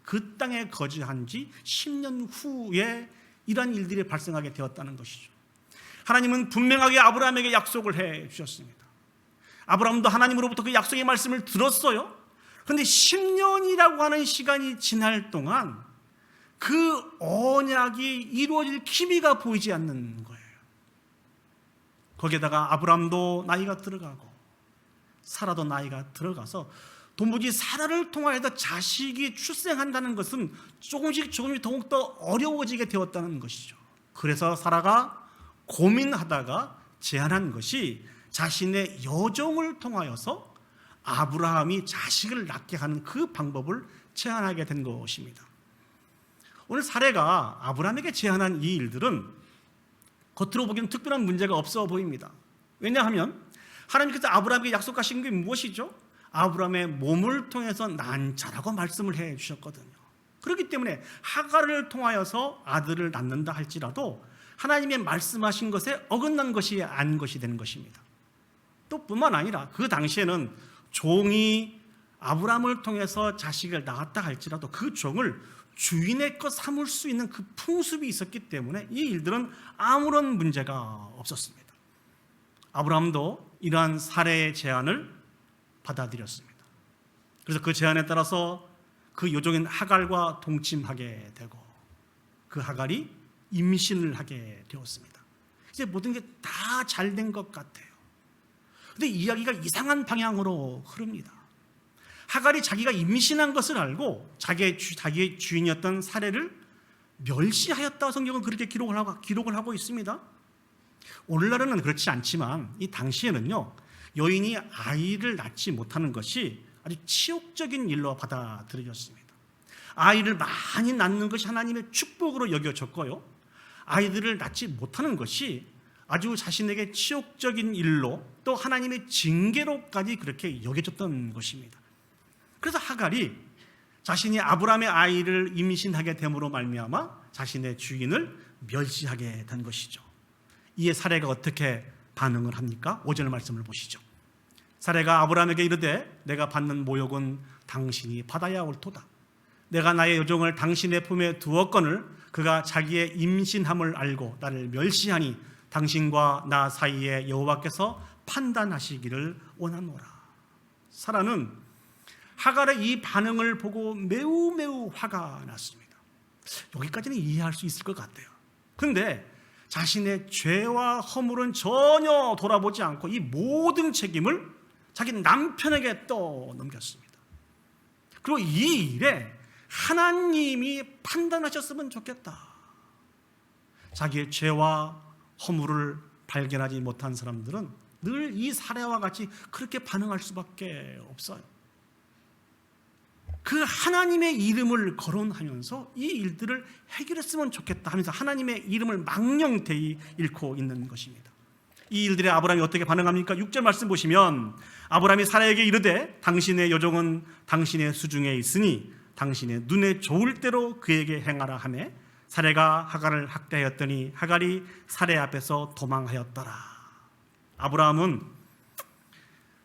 그 땅에 거주한 지 10년 후에 이러한 일들이 발생하게 되었다는 것이죠. 하나님은 분명하게 아브라함에게 약속을 해 주셨습니다. 아브라함도 하나님으로부터 그 약속의 말씀을 들었어요. 그런데 10년이라고 하는 시간이 지날 동안 그 언약이 이루어질 기미가 보이지 않는 거예요. 거기에다가 아브라함도 나이가 들어가고 사라도 나이가 들어가서 도무지 사라를 통하여서 자식이 출생한다는 것은 조금씩 더욱더 어려워지게 되었다는 것이죠. 그래서 사라가 고민하다가 제안한 것이 자신의 여종을 통하여서 아브라함이 자식을 낳게 하는 그 방법을 제안하게 된 것입니다. 오늘 사레가 아브라함에게 제안한 이 일들은 겉으로 보기엔 특별한 문제가 없어 보입니다. 왜냐하면 하나님께서 아브라함에게 약속하신 게 무엇이죠? 아브라함의 몸을 통해서 난 자라고 말씀을 해 주셨거든요. 그렇기 때문에 하갈을 통하여서 아들을 낳는다 할지라도 하나님의 말씀하신 것에 어긋난 것이 아닌 것이 되는 것입니다. 또 뿐만 아니라 그 당시에는 종이 아브라함을 통해서 자식을 낳았다 할지라도 그 종을 주인의 것 삼을 수 있는 그 풍습이 있었기 때문에 이 일들은 아무런 문제가 없었습니다. 아브라함도 이러한 사례의 제안을 받아들였습니다. 그래서 그 제안에 따라서 그 여종인 하갈과 동침하게 되고 그 하갈이 임신을 하게 되었습니다. 이제 모든 게 다 잘 된 것 같아요. 그런데 이야기가 이상한 방향으로 흐릅니다. 하갈이 자기가 임신한 것을 알고 자기의 주인이었던 사례를 멸시하였다. 성경은 그렇게 기록을 하고 있습니다. 오늘날은 그렇지 않지만 이 당시에는요, 여인이 아이를 낳지 못하는 것이 아주 치욕적인 일로 받아들여졌습니다. 아이를 많이 낳는 것이 하나님의 축복으로 여겨졌고요, 아이들을 낳지 못하는 것이 아주 자신에게 치욕적인 일로 또 하나님의 징계로까지 그렇게 여겨졌던 것입니다. 그래서 하갈이 자신이 아브라함의 아이를 임신하게 됨으로 말미암아 자신의 주인을 멸시하게 된 것이죠. 이에 사레가 어떻게 반응을 합니까? 5절 말씀을 보시죠. 사레가 아브라함에게 이르되 내가 받는 모욕은 당신이 받아야 옳도다. 내가 나의 여종을 당신의 품에 두었거늘 그가 자기의 임신함을 알고 나를 멸시하니 당신과 나 사이에 여호와께서 판단하시기를 원하노라. 사라는 하갈의 이 반응을 보고 매우 화가 났습니다. 여기까지는 이해할 수 있을 것 같아요. 그런데 자신의 죄와 허물은 전혀 돌아보지 않고 이 모든 책임을 자기 남편에게 떠넘겼습니다. 그리고 이 일에 하나님이 판단하셨으면 좋겠다. 자기의 죄와 허물을 발견하지 못한 사람들은 늘 이 사례와 같이 그렇게 반응할 수밖에 없어요. 그 하나님의 이름을 거론하면서 이 일들을 해결했으면 좋겠다 하면서 하나님의 이름을 망령되이 잃고 있는 것입니다. 이 일들에 아브라함이 어떻게 반응합니까? 6절 말씀 보시면 아브라함이 사라에게 이르되 당신의 여종은 당신의 수중에 있으니 당신의 눈에 좋을 대로 그에게 행하라 하매 사레가 하갈을 학대하였더니 하갈이 사레 앞에서 도망하였더라. 아브라함은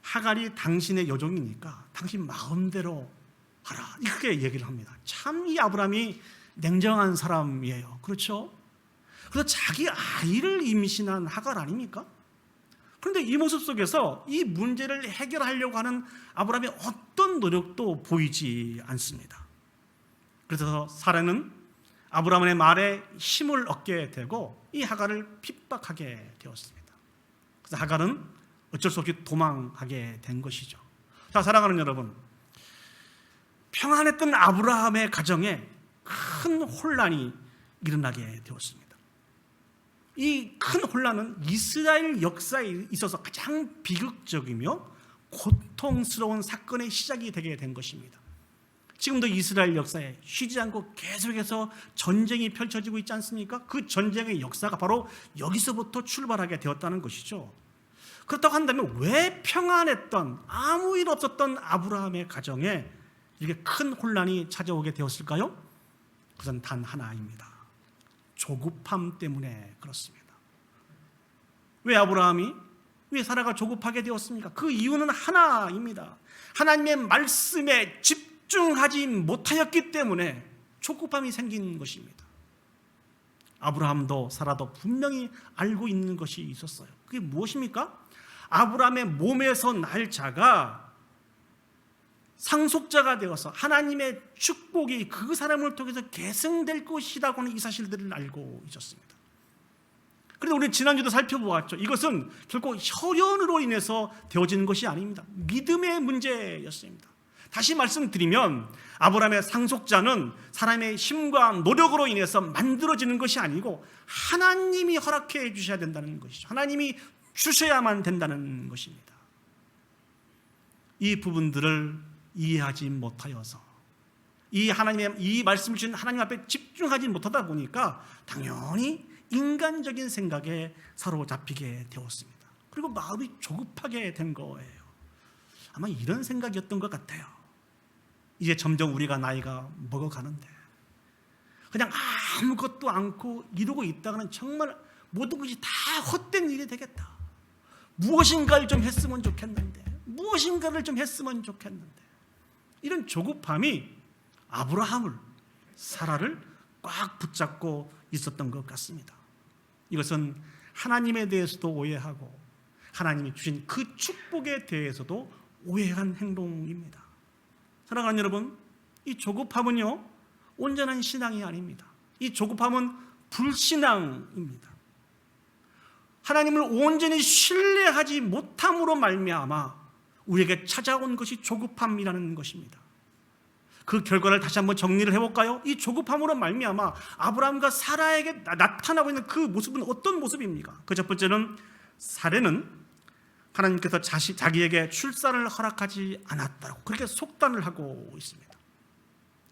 하갈이 당신의 여종이니까 당신 마음대로 하라, 이렇게 얘기를 합니다. 참 이 아브라함이 냉정한 사람이에요. 그렇죠? 그래서 자기 아이를 임신한 하갈 아닙니까? 그런데 이 모습 속에서 이 문제를 해결하려고 하는 아브라함의 어떤 노력도 보이지 않습니다. 그래서 사라는 아브라함의 말에 힘을 얻게 되고 이 하갈을 핍박하게 되었습니다. 그래서 하갈은 어쩔 수 없이 도망하게 된 것이죠. 자, 사랑하는 여러분, 평안했던 아브라함의 가정에 큰 혼란이 일어나게 되었습니다. 이 큰 혼란은 이스라엘 역사에 있어서 가장 비극적이며 고통스러운 사건의 시작이 되게 된 것입니다. 지금도 이스라엘 역사에 쉬지 않고 계속해서 전쟁이 펼쳐지고 있지 않습니까? 그 전쟁의 역사가 바로 여기서부터 출발하게 되었다는 것이죠. 그렇다고 한다면 왜 평안했던 아무 일 없었던 아브라함의 가정에 이렇게 큰 혼란이 찾아오게 되었을까요? 그것은 단 하나입니다. 조급함 때문에 그렇습니다. 왜 아브라함이, 왜 사라가 조급하게 되었습니까? 그 이유는 하나입니다. 하나님의 말씀에 집중하지 못하였기 때문에 조급함이 생긴 것입니다. 아브라함도 사라도 분명히 알고 있는 것이 있었어요. 그게 무엇입니까? 아브라함의 몸에서 날 자가 상속자가 되어서 하나님의 축복이 그 사람을 통해서 계승될 것이라고 하는 이 사실들을 알고 있었습니다. 그런데 우리 지난주도 살펴보았죠. 이것은 결코 혈연으로 인해서 되어지는 것이 아닙니다. 믿음의 문제였습니다. 다시 말씀드리면 아브라함의 상속자는 사람의 힘과 노력으로 인해서 만들어지는 것이 아니고 하나님이 허락해 주셔야 된다는 것이죠. 하나님이 주셔야만 된다는 것입니다. 이 부분들을 이해하지 못하여서 이 하나님의 이 말씀을 주신 하나님 앞에 집중하지 못하다 보니까 당연히 인간적인 생각에 사로잡히게 되었습니다. 그리고 마음이 조급하게 된 거예요. 아마 이런 생각이었던 것 같아요. 이제 점점 우리가 나이가 먹어가는데 그냥 아무것도 않고 이러고 있다가는 정말 모든 것이 다 헛된 일이 되겠다. 무엇인가를 좀 했으면 좋겠는데, 무엇인가를 좀 했으면 좋겠는데, 이런 조급함이 아브라함을, 사라를 꽉 붙잡고 있었던 것 같습니다. 이것은 하나님에 대해서도 오해하고 하나님이 주신 그 축복에 대해서도 오해한 행동입니다. 사랑하는 여러분, 이 조급함은요, 온전한 신앙이 아닙니다. 이 조급함은 불신앙입니다. 하나님을 온전히 신뢰하지 못함으로 말미암아 우리에게 찾아온 것이 조급함이라는 것입니다. 그 결과를 다시 한번 정리를 해볼까요? 이 조급함으로 말미암아 아브라함과 사라에게 나타나고 있는 그 모습은 어떤 모습입니까? 그 첫 번째는, 사례는 하나님께서 자기에게 출산을 허락하지 않았다고 그렇게 속단을 하고 있습니다.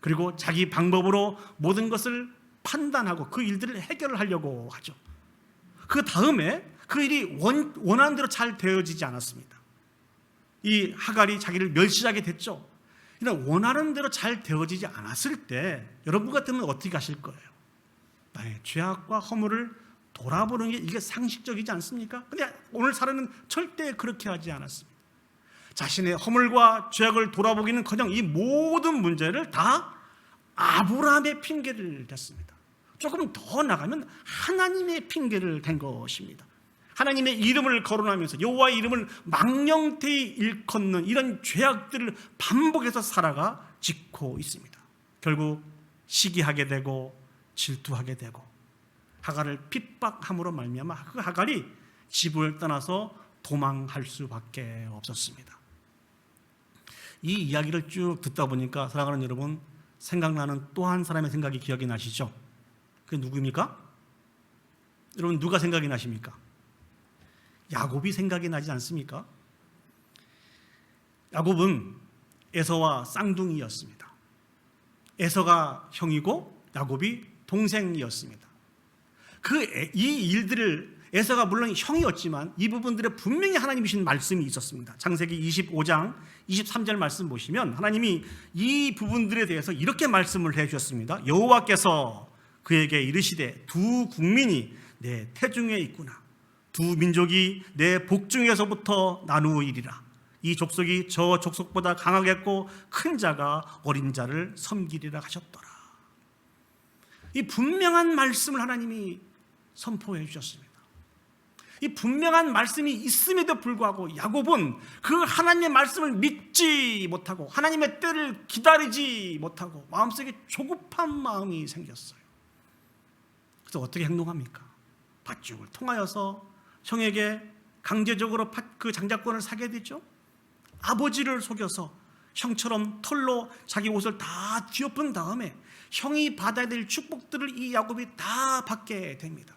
그리고 자기 방법으로 모든 것을 판단하고 그 일들을 해결하려고 하죠. 그 다음에 그 일이 원하는 대로 잘 되어지지 않았습니다. 이 하갈이 자기를 멸시하게 됐죠. 이런 원하는 대로 잘 되어지지 않았을 때 여러분 같으면 어떻게 하실 거예요? 나의 죄악과 허물을 돌아보는 게 이게 상식적이지 않습니까? 근데 오늘 사례는 절대 그렇게 하지 않았습니다. 자신의 허물과 죄악을 돌아보기는커녕 이 모든 문제를 다 아브라함의 핑계를 댔습니다. 조금 더 나가면 하나님의 핑계를 댄 것입니다. 하나님의 이름을 거론하면서 여호와의 이름을 망령되이 일컫는 이런 죄악들을 반복해서 사라가 짓고 있습니다. 결국 시기하게 되고 질투하게 되고 하갈을 핍박함으로 말미암아 그 하갈이 집을 떠나서 도망할 수밖에 없었습니다. 이 이야기를 쭉 듣다 보니까 사랑하는 여러분, 생각나는 또 한 사람의 생각이 기억이 나시죠? 그게 누구입니까? 여러분, 누가 생각이 나십니까? 야곱이 생각이 나지 않습니까? 야곱은 에서와 쌍둥이였습니다. 에서가 형이고 야곱이 동생이었습니다. 이 일들을 에서가 물론 형이었지만 이 부분들에 분명히 하나님이 주신 말씀이 있었습니다. 창세기 25장 23절 말씀 보시면 하나님이 이 부분들에 대해서 이렇게 말씀을 해주셨습니다. 여호와께서 그에게 이르시되 두 국민이 내 태중에 있구나. 두 민족이 내 복중에서부터 나누이리라. 이 족속이 저 족속보다 강하겠고 큰 자가 어린 자를 섬기리라 하셨더라. 이 분명한 말씀을 하나님이 선포해 주셨습니다. 이 분명한 말씀이 있음에도 불구하고 야곱은 그 하나님의 말씀을 믿지 못하고 하나님의 때를 기다리지 못하고 마음속에 조급한 마음이 생겼어요. 그래서 어떻게 행동합니까? 밧줄을 통하여서 형에게 강제적으로 그 장자권을 사게 되죠. 아버지를 속여서 형처럼 털로 자기 옷을 다 뒤엎은 다음에 형이 받아야 될 축복들을 이 야곱이 다 받게 됩니다.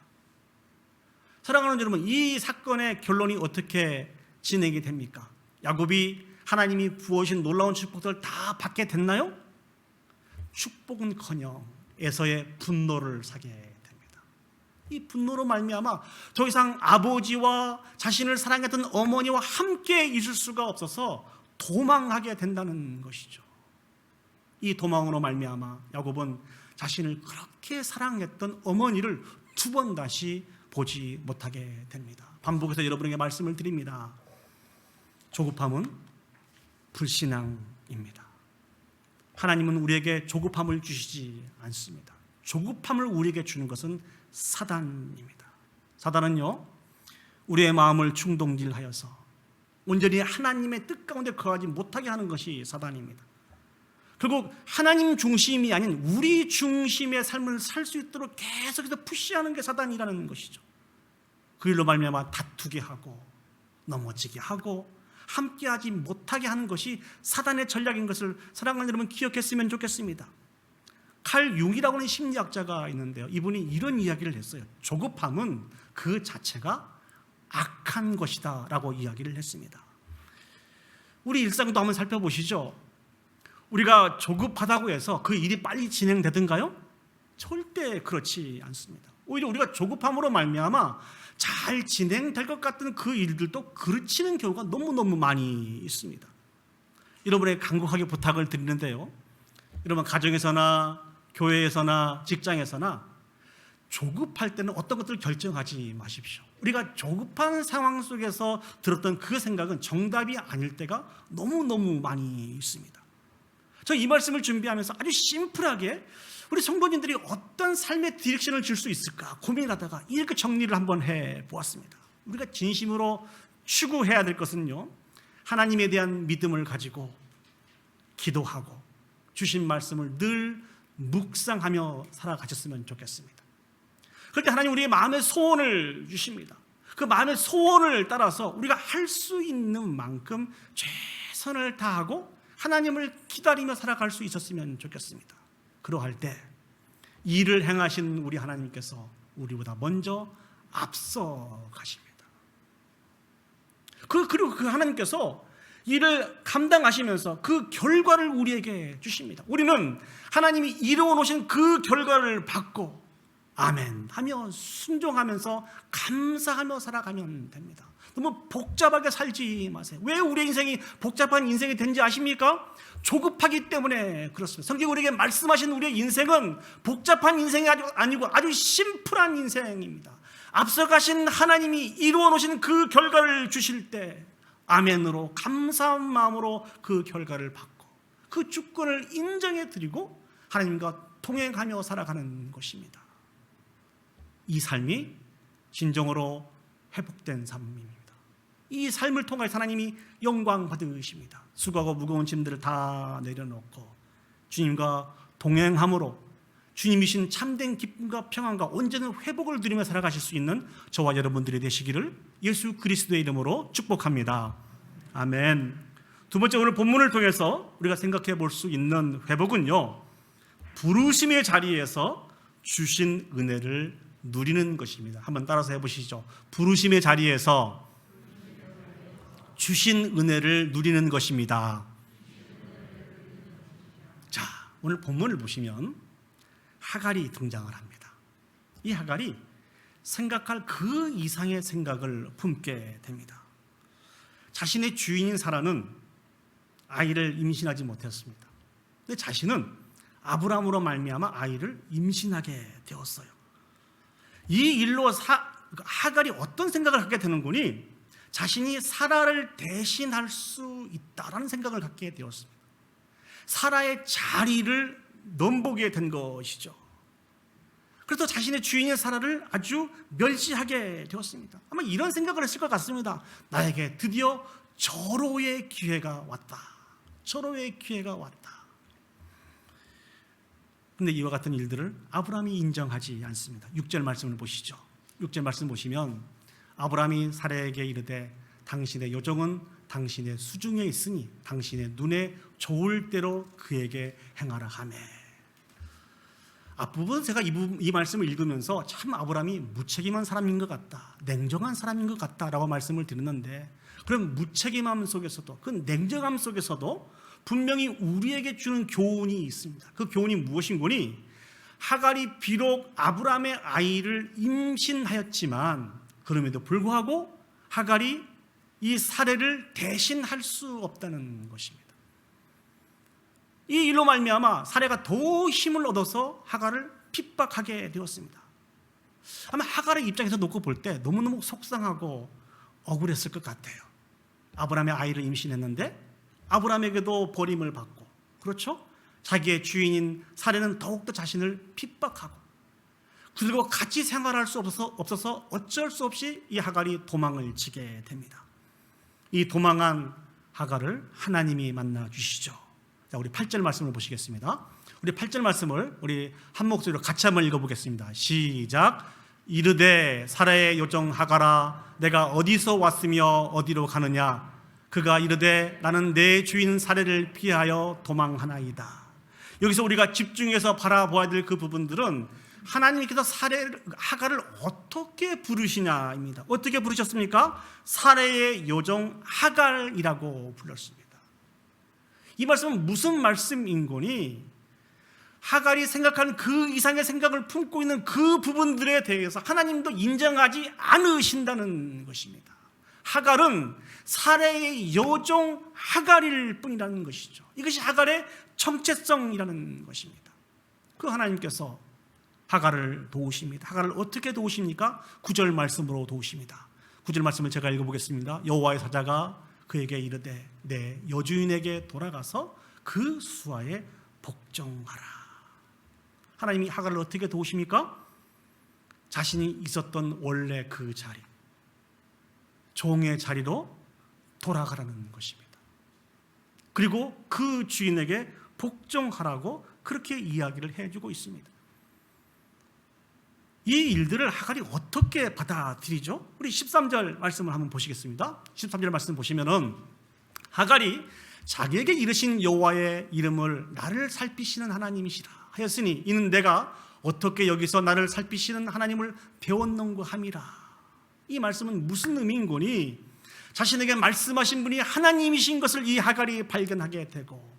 사랑하는 여러분, 이 사건의 결론이 어떻게 진행이 됩니까? 야곱이 하나님이 부어주신 놀라운 축복들을 다 받게 됐나요? 축복은커녕 에서의 분노를 사게 됩니다. 이 분노로 말미암아 더 이상 아버지와 자신을 사랑했던 어머니와 함께 있을 수가 없어서 도망하게 된다는 것이죠. 이 도망으로 말미암아 야곱은 자신을 그렇게 사랑했던 어머니를 두 번 다시 보지 못하게 됩니다. 반복해서 여러분에게 말씀을 드립니다. 조급함은 불신앙입니다. 하나님은 우리에게 조급함을 주시지 않습니다. 조급함을 우리에게 주는 것은 사단입니다. 사단은요, 우리의 마음을 충동질하여서 온전히 하나님의 뜻 가운데 거하지 못하게 하는 것이 사단입니다. 결국 하나님 중심이 아닌 우리 중심의 삶을 살 수 있도록 계속해서 푸시하는 게 사단이라는 것이죠. 그 일로 말미암아 다투게 하고 넘어지게 하고 함께하지 못하게 하는 것이 사단의 전략인 것을 사랑하는 여러분 기억했으면 좋겠습니다. 칼 융이라고 하는 심리학자가 있는데요, 이분이 이런 이야기를 했어요. 조급함은 그 자체가 악한 것이다 라고 이야기를 했습니다. 우리 일상도 한번 살펴보시죠. 우리가 조급하다고 해서 그 일이 빨리 진행되던가요? 절대 그렇지 않습니다. 오히려 우리가 조급함으로 말미암아 잘 진행될 것 같은 그 일들도 그르치는 경우가 너무너무 많이 있습니다. 여러분에게 간곡하게 부탁을 드리는데요, 여러분 가정에서나 교회에서나 직장에서나 조급할 때는 어떤 것들을 결정하지 마십시오. 우리가 조급한 상황 속에서 들었던 그 생각은 정답이 아닐 때가 너무너무 많이 있습니다. 저 이 말씀을 준비하면서 아주 심플하게 우리 성도님들이 어떤 삶의 디렉션을 줄 수 있을까 고민하다가 이렇게 정리를 한번 해보았습니다. 우리가 진심으로 추구해야 될 것은요, 하나님에 대한 믿음을 가지고 기도하고 주신 말씀을 늘 묵상하며 살아가셨으면 좋겠습니다. 그럴 때 하나님 우리의 마음의 소원을 주십니다. 그 마음의 소원을 따라서 우리가 할 수 있는 만큼 최선을 다하고 하나님을 기다리며 살아갈 수 있었으면 좋겠습니다. 그러할 때 일을 행하신 우리 하나님께서 우리보다 먼저 앞서 가십니다. 그리고 그 하나님께서 일을 감당하시면서 그 결과를 우리에게 주십니다. 우리는 하나님이 이루어 놓으신 그 결과를 받고 아멘 하며 순종하면서 감사하며 살아가면 됩니다. 너무 복잡하게 살지 마세요. 왜 우리의 인생이 복잡한 인생이 된지 아십니까? 조급하기 때문에 그렇습니다. 성경 우리에게 말씀하신 우리의 인생은 복잡한 인생이 아니고 아주 심플한 인생입니다. 앞서가신 하나님이 이루어 놓으신 그 결과를 주실 때 아멘으로 감사한 마음으로 그 결과를 받고 그 주권을 인정해 드리고 하나님과 동행하며 살아가는 것입니다. 이 삶이 진정으로 회복된 삶입니다. 이 삶을 통해 하나님이 영광 받으십니다. 수고하고 무거운 짐들을 다 내려놓고 주님과 동행함으로 주님이신 참된 기쁨과 평안과 온전한 회복을 누리며 살아가실 수 있는 저와 여러분들이 되시기를 예수 그리스도의 이름으로 축복합니다. 아멘. 두 번째, 오늘 본문을 통해서 우리가 생각해 볼 수 있는 회복은요, 부르심의 자리에서 주신 은혜를 누리는 것입니다. 한번 따라서 해보시죠. 부르심의 자리에서 주신 은혜를 누리는 것입니다. 자, 오늘 본문을 보시면 하갈이 등장을 합니다. 이 하갈이 생각할 그 이상의 생각을 품게 됩니다. 자신의 주인인 사라는 아이를 임신하지 못했습니다. 근데 자신은 아브라함으로 말미암아 아이를 임신하게 되었어요. 이 일로 하갈이 어떤 생각을 갖게 되는군이 자신이 사라를 대신할 수 있다라는 생각을 갖게 되었습니다. 사라의 자리를 넘보게 된 것이죠. 그래서 자신의 주인의 사라를 아주 멸시하게 되었습니다. 아마 이런 생각을 했을 것 같습니다. 나에게 드디어 절호의 기회가 왔다. 절호의 기회가 왔다. 그런데 이와 같은 일들을 아브라함이 인정하지 않습니다. 6절 말씀을 보시죠. 6절 말씀 보시면 아브라함이 사라에게 이르되 당신의 요정은 당신의 수중에 있으니 당신의 눈에 좋을 대로 그에게 행하라 하매. 앞부분 제가 이 말씀을 읽으면서 참 아브라함이 무책임한 사람인 것 같다, 냉정한 사람인 것 같다라고 말씀을 드렸는데, 그런 무책임함 속에서도 그 냉정함 속에서도 분명히 우리에게 주는 교훈이 있습니다. 그 교훈이 무엇인고니 하갈이 비록 아브라함의 아이를 임신하였지만 그럼에도 불구하고 하갈이 이 사례를 대신할 수 없다는 것입니다. 이 일로 말미암아 사례가 더 힘을 얻어서 하갈을 핍박하게 되었습니다. 아마 하갈의 입장에서 놓고 볼 때 너무너무 속상하고 억울했을 것 같아요. 아브라함의 아이를 임신했는데 아브라함에게도 버림을 받고, 그렇죠? 자기의 주인인 사례는 더욱더 자신을 핍박하고, 그리고 같이 생활할 수 없어서 어쩔 수 없이 이 하갈이 도망을 치게 됩니다. 이 도망한 하갈을 하나님이 만나 주시죠. 자, 우리 8절 말씀을 보시겠습니다. 우리 8절 말씀을 우리 한 목소리로 같이 한번 읽어보겠습니다. 시작. 이르되 사라의 요정 하갈아, 내가 어디서 왔으며 어디로 가느냐? 그가 이르되 나는 내 주인 사례를 피하여 도망하나이다. 여기서 우리가 집중해서 바라보아야 될 그 부분들은 하나님께서 하갈을 어떻게 부르시냐입니다. 어떻게 부르셨습니까? 사례의 요정 하갈이라고 불렀습니다. 이 말씀은 무슨 말씀인 거니? 하갈이 생각하는 그 이상의 생각을 품고 있는 그 부분들에 대해서 하나님도 인정하지 않으신다는 것입니다. 하갈은 사레의 여종 하갈일 뿐이라는 것이죠. 이것이 하갈의 정체성이라는 것입니다. 그 하나님께서 하갈을 도우십니다. 하갈을 어떻게 도우십니까? 9절 말씀으로 도우십니다. 9절 말씀을 제가 읽어보겠습니다. 여호와의 사자가 그에게 이르되 내 여주인에게 돌아가서 그 수하에 복종하라. 하나님이 하갈을 어떻게 도우십니까? 자신이 있었던 원래 그 자리, 종의 자리로 돌아가라는 것입니다. 그리고 그 주인에게 복종하라고 그렇게 이야기를 해주고 있습니다. 이 일들을 하갈이 어떻게 받아들이죠? 우리 13절 말씀을 한번 보시겠습니다. 13절 말씀 보시면은 하갈이 자기에게 이르신 여호와의 이름을 나를 살피시는 하나님이시라 하였으니 이는 내가 어떻게 여기서 나를 살피시는 하나님을 배웠는고 함이라. 이 말씀은 무슨 의미인 거니? 자신에게 말씀하신 분이 하나님이신 것을 이 하갈이 발견하게 되고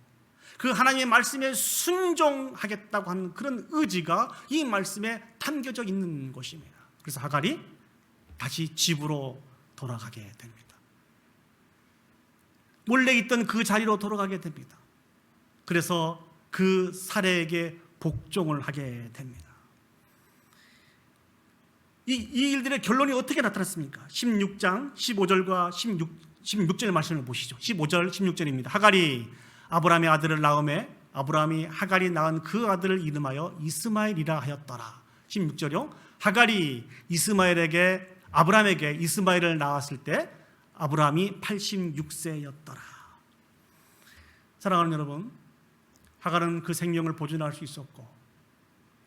그 하나님의 말씀에 순종하겠다고 하는 그런 의지가 이 말씀에 담겨져 있는 것입니다. 그래서 하갈이 다시 집으로 돌아가게 됩니다. 원래 있던 그 자리로 돌아가게 됩니다. 그래서 그 사례에게 복종을 하게 됩니다. 이 일들의 결론이 어떻게 나타났습니까? 16장 15절과 16절의 말씀을 보시죠. 15절 16절입니다. 하갈이 아브라함의 아들을 낳음에 아브라함이 하갈이 낳은 그 아들을 이름하여 이스마엘이라 하였더라. 16절이요. 하갈이 아브라함에게 이스마엘을 낳았을 때 아브라함이 86세였더라. 사랑하는 여러분, 하갈은 그 생명을 보존할 수 있었고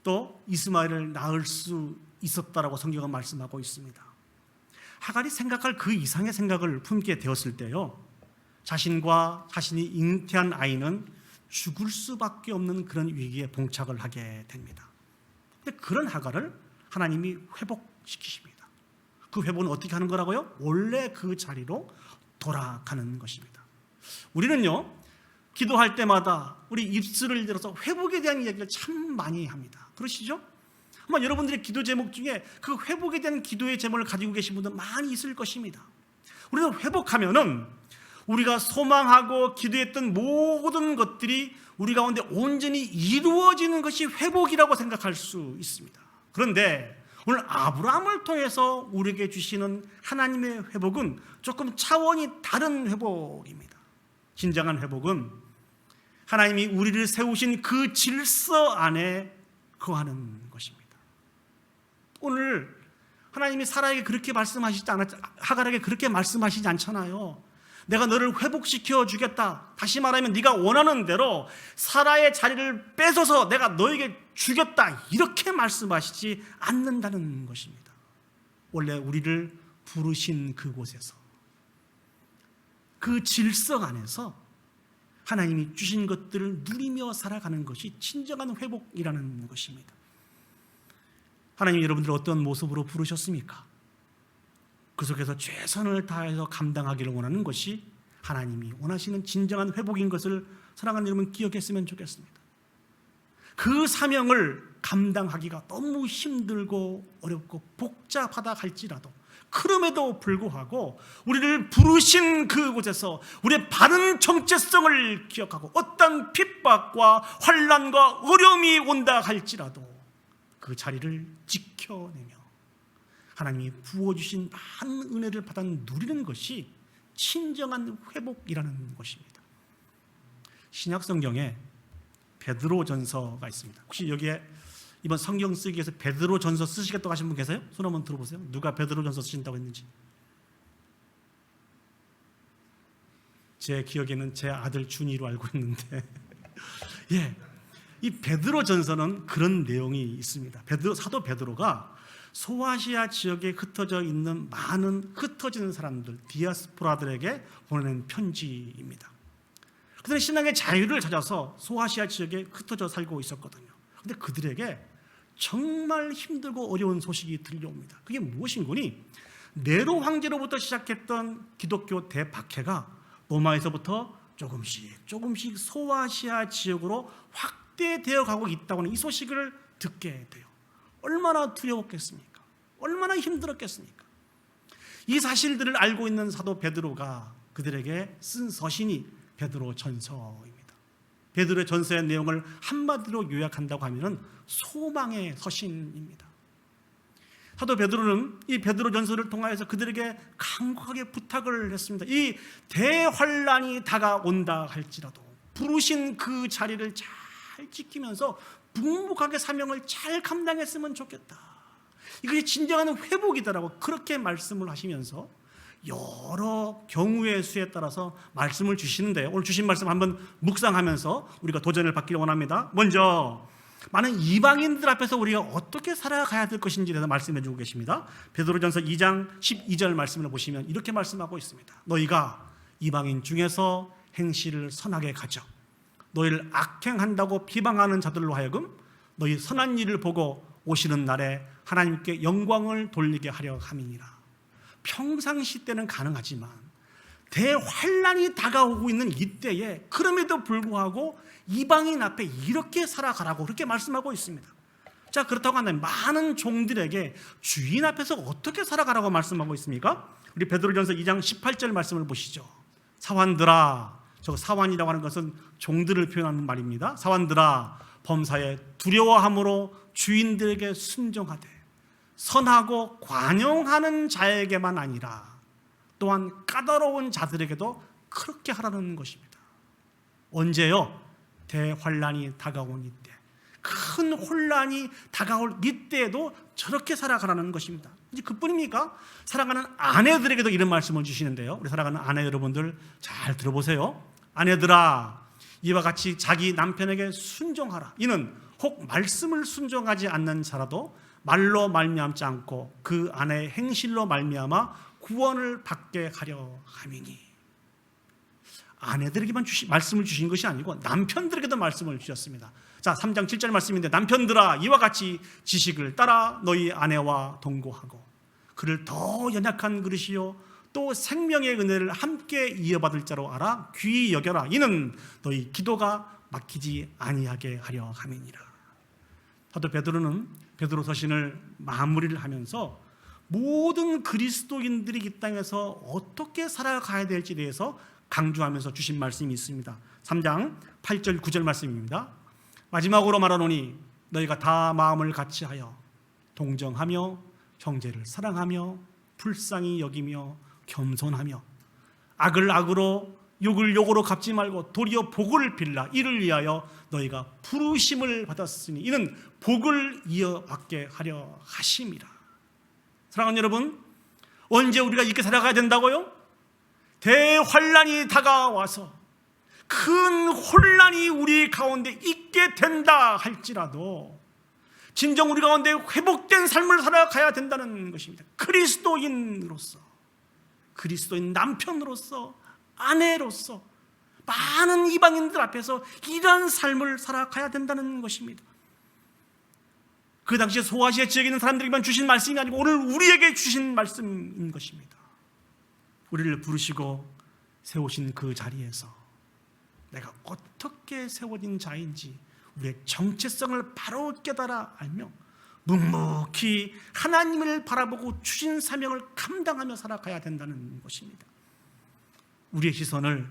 또 이스마엘을 낳을 수 있었다라고 성경은 말씀하고 있습니다. 하갈이 생각할 그 이상의 생각을 품게 되었을 때요, 자신과 자신이 잉태한 아이는 죽을 수밖에 없는 그런 위기에 봉착을 하게 됩니다. 근데 그런 하갈을 하나님이 회복시키십니다. 그 회복은 어떻게 하는 거라고요? 원래 그 자리로 돌아가는 것입니다. 우리는요, 기도할 때마다 우리 입술을 열어서 회복에 대한 이야기를 참 많이 합니다. 그러시죠? 아마 여러분들의 기도 제목 중에 그 회복에 대한 기도의 제목을 가지고 계신 분들 많이 있을 것입니다. 우리는 회복하면은 우리가 소망하고 기도했던 모든 것들이 우리 가운데 온전히 이루어지는 것이 회복이라고 생각할 수 있습니다. 그런데 오늘 아브라함을 통해서 우리에게 주시는 하나님의 회복은 조금 차원이 다른 회복입니다. 진정한 회복은 하나님이 우리를 세우신 그 질서 안에 거하는 것입니다. 오늘 하나님이 사라에게 그렇게 말씀하시지 않았, 하갈에게 그렇게 말씀하시지 않잖아요. 내가 너를 회복시켜 주겠다. 다시 말하면 네가 원하는 대로 사라의 자리를 뺏어서 내가 너에게 주겠다. 이렇게 말씀하시지 않는다는 것입니다. 원래 우리를 부르신 그곳에서 그 질서 안에서 하나님이 주신 것들을 누리며 살아가는 것이 진정한 회복이라는 것입니다. 하나님 여러분들을 어떤 모습으로 부르셨습니까? 그 속에서 최선을 다해서 감당하기를 원하는 것이 하나님이 원하시는 진정한 회복인 것을 사랑하는 여러분 기억했으면 좋겠습니다. 그 사명을 감당하기가 너무 힘들고 어렵고 복잡하다 할지라도 그럼에도 불구하고 우리를 부르신 그곳에서 우리의 바른 정체성을 기억하고 어떤 핍박과 환난과 어려움이 온다 할지라도 그 자리를 지켜내며 하나님이 부어주신 많은 은혜를 받아 누리는 것이 진정한 회복이라는 것입니다. 신약 성경에 베드로전서가 있습니다. 혹시 여기에 이번 성경 쓰기 위해서 베드로전서 쓰시겠다고 하신 분 계세요? 손 한번 들어보세요. 누가 베드로전서 쓰신다고 했는지. 제 기억에는 제 아들 준이로 알고 있는데 예, 이 베드로전서는 그런 내용이 있습니다. 사도 베드로가 소아시아 지역에 흩어져 있는 많은 흩어지는 사람들, 디아스포라들에게 보내는 편지입니다. 그들은 신앙의 자유를 찾아서 소아시아 지역에 흩어져 살고 있었거든요. 그런데 그들에게 정말 힘들고 어려운 소식이 들려옵니다. 그게 무엇인 거니? 네로 황제로부터 시작했던 기독교 대박해가 로마에서부터 조금씩 소아시아 지역으로 확대되어 가고 있다고 하는 이 소식을 듣게 돼요. 얼마나 두려웠겠습니까? 얼마나 힘들었겠습니까? 이 사실들을 알고 있는 사도 베드로가 그들에게 쓴 서신이 베드로 전서입니다. 베드로의 전서의 내용을 한마디로 요약한다고 하면 소망의 서신입니다. 사도 베드로는 이 베드로 전서를 통하여서 그들에게 강력하게 부탁을 했습니다. 이 대환란이 다가온다 할지라도 부르신 그 자리를 잘 지키면서 묵묵하게 사명을 잘 감당했으면 좋겠다. 이것이 진정한 회복이다라고 그렇게 말씀을 하시면서 여러 경우의 수에 따라서 말씀을 주시는데요. 오늘 주신 말씀 한번 묵상하면서 우리가 도전을 받기를 원합니다. 먼저 많은 이방인들 앞에서 우리가 어떻게 살아가야 될 것인지에 대해서 말씀해 주고 계십니다. 베드로전서 2장 12절 말씀을 보시면 이렇게 말씀하고 있습니다. 너희가 이방인 중에서 행실을 선하게 가져 너희를 악행한다고 비방하는 자들로 하여금 너희 선한 일을 보고 오시는 날에 하나님께 영광을 돌리게 하려 함이니라. 평상시 때는 가능하지만 대환란이 다가오고 있는 이때에 그럼에도 불구하고 이방인 앞에 이렇게 살아가라고 그렇게 말씀하고 있습니다. 자, 그렇다고 한다면 많은 종들에게 주인 앞에서 어떻게 살아가라고 말씀하고 있습니까? 우리 베드로전서 2장 18절 말씀을 보시죠. 사환들아, 저 사환이라고 하는 것은 종들을 표현하는 말입니다. 사환들아, 범사에 두려워함으로 주인들에게 순종하되 선하고 관용하는 자에게만 아니라 또한 까다로운 자들에게도 그렇게 하라는 것입니다. 언제요? 대환란이 다가온 이때, 큰 혼란이 다가올 이때에도 저렇게 살아가라는 것입니다. 이제 그뿐입니까? 사랑하는 아내들에게도 이런 말씀을 주시는데요. 우리 사랑하는 아내 여러분들 잘 들어보세요. 아내들아, 이와 같이 자기 남편에게 순종하라. 이는 혹 말씀을 순종하지 않는 자라도 말로 말미암지 않고 그 아내의 행실로 말미암아 구원을 받게 하려 함이니. 아내들에게만 말씀을 주신 것이 아니고 남편들에게도 말씀을 주셨습니다. 자, 3장 7절 말씀인데 남편들아, 이와 같이 지식을 따라 너희 아내와 동거하고 그를 더 연약한 그릇이요 또 생명의 은혜를 함께 이어받을 자로 알아 귀히 여겨라. 이는 너희 기도가 막히지 아니하게 하려 함이니라. 사도 베드로는 베드로 서신을 마무리를 하면서 모든 그리스도인들이 이 땅에서 어떻게 살아가야 될지에 대해서 강조하면서 주신 말씀이 있습니다. 3장 8절 9절 말씀입니다. 마지막으로 말하노니 너희가 다 마음을 같이하여 동정하며 형제를 사랑하며 불쌍히 여기며 겸손하며 악을 악으로 욕을 욕으로 갚지 말고 도리어 복을 빌라. 이를 위하여 너희가 부르심을 받았으니 이는 복을 이어받게 하려 하심이라. 사랑하는 여러분, 언제 우리가 이렇게 살아가야 된다고요? 대환란이 다가와서 큰 혼란이 우리 가운데 있게 된다 할지라도 진정 우리 가운데 회복된 삶을 살아가야 된다는 것입니다. 그리스도인으로서, 그리스도인 남편으로서, 아내로서 많은 이방인들 앞에서 이러한 삶을 살아가야 된다는 것입니다. 그 당시에 소아시아 지역에 있는 사람들에게만 주신 말씀이 아니고 오늘 우리에게 주신 말씀인 것입니다. 우리를 부르시고 세우신 그 자리에서 내가 어떻게 세워진 자인지 우리의 정체성을 바로 깨달아 알며 묵묵히 하나님을 바라보고 주신 사명을 감당하며 살아가야 된다는 것입니다. 우리의 시선을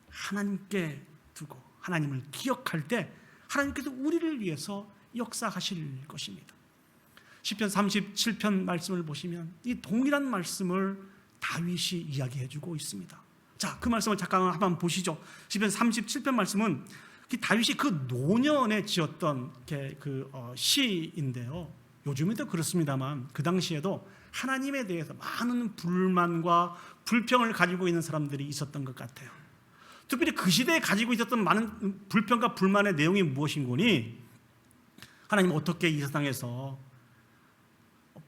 하나님께 두고 하나님을 기억할 때 하나님께서 우리를 위해서 역사하실 것입니다. 시편 37편 말씀을 보시면 이 동일한 말씀을 다윗이 이야기해주고 있습니다. 자, 그 말씀을 잠깐 한번 보시죠. 시편 37편 말씀은 다윗이 그 노년에 지었던 시인데요. 요즘에도 그렇습니다만 그 당시에도 하나님에 대해서 많은 불만과 불평을 가지고 있는 사람들이 있었던 것 같아요. 특별히 그 시대에 가지고 있었던 많은 불평과 불만의 내용이 무엇인고니 하나님 어떻게 이 세상에서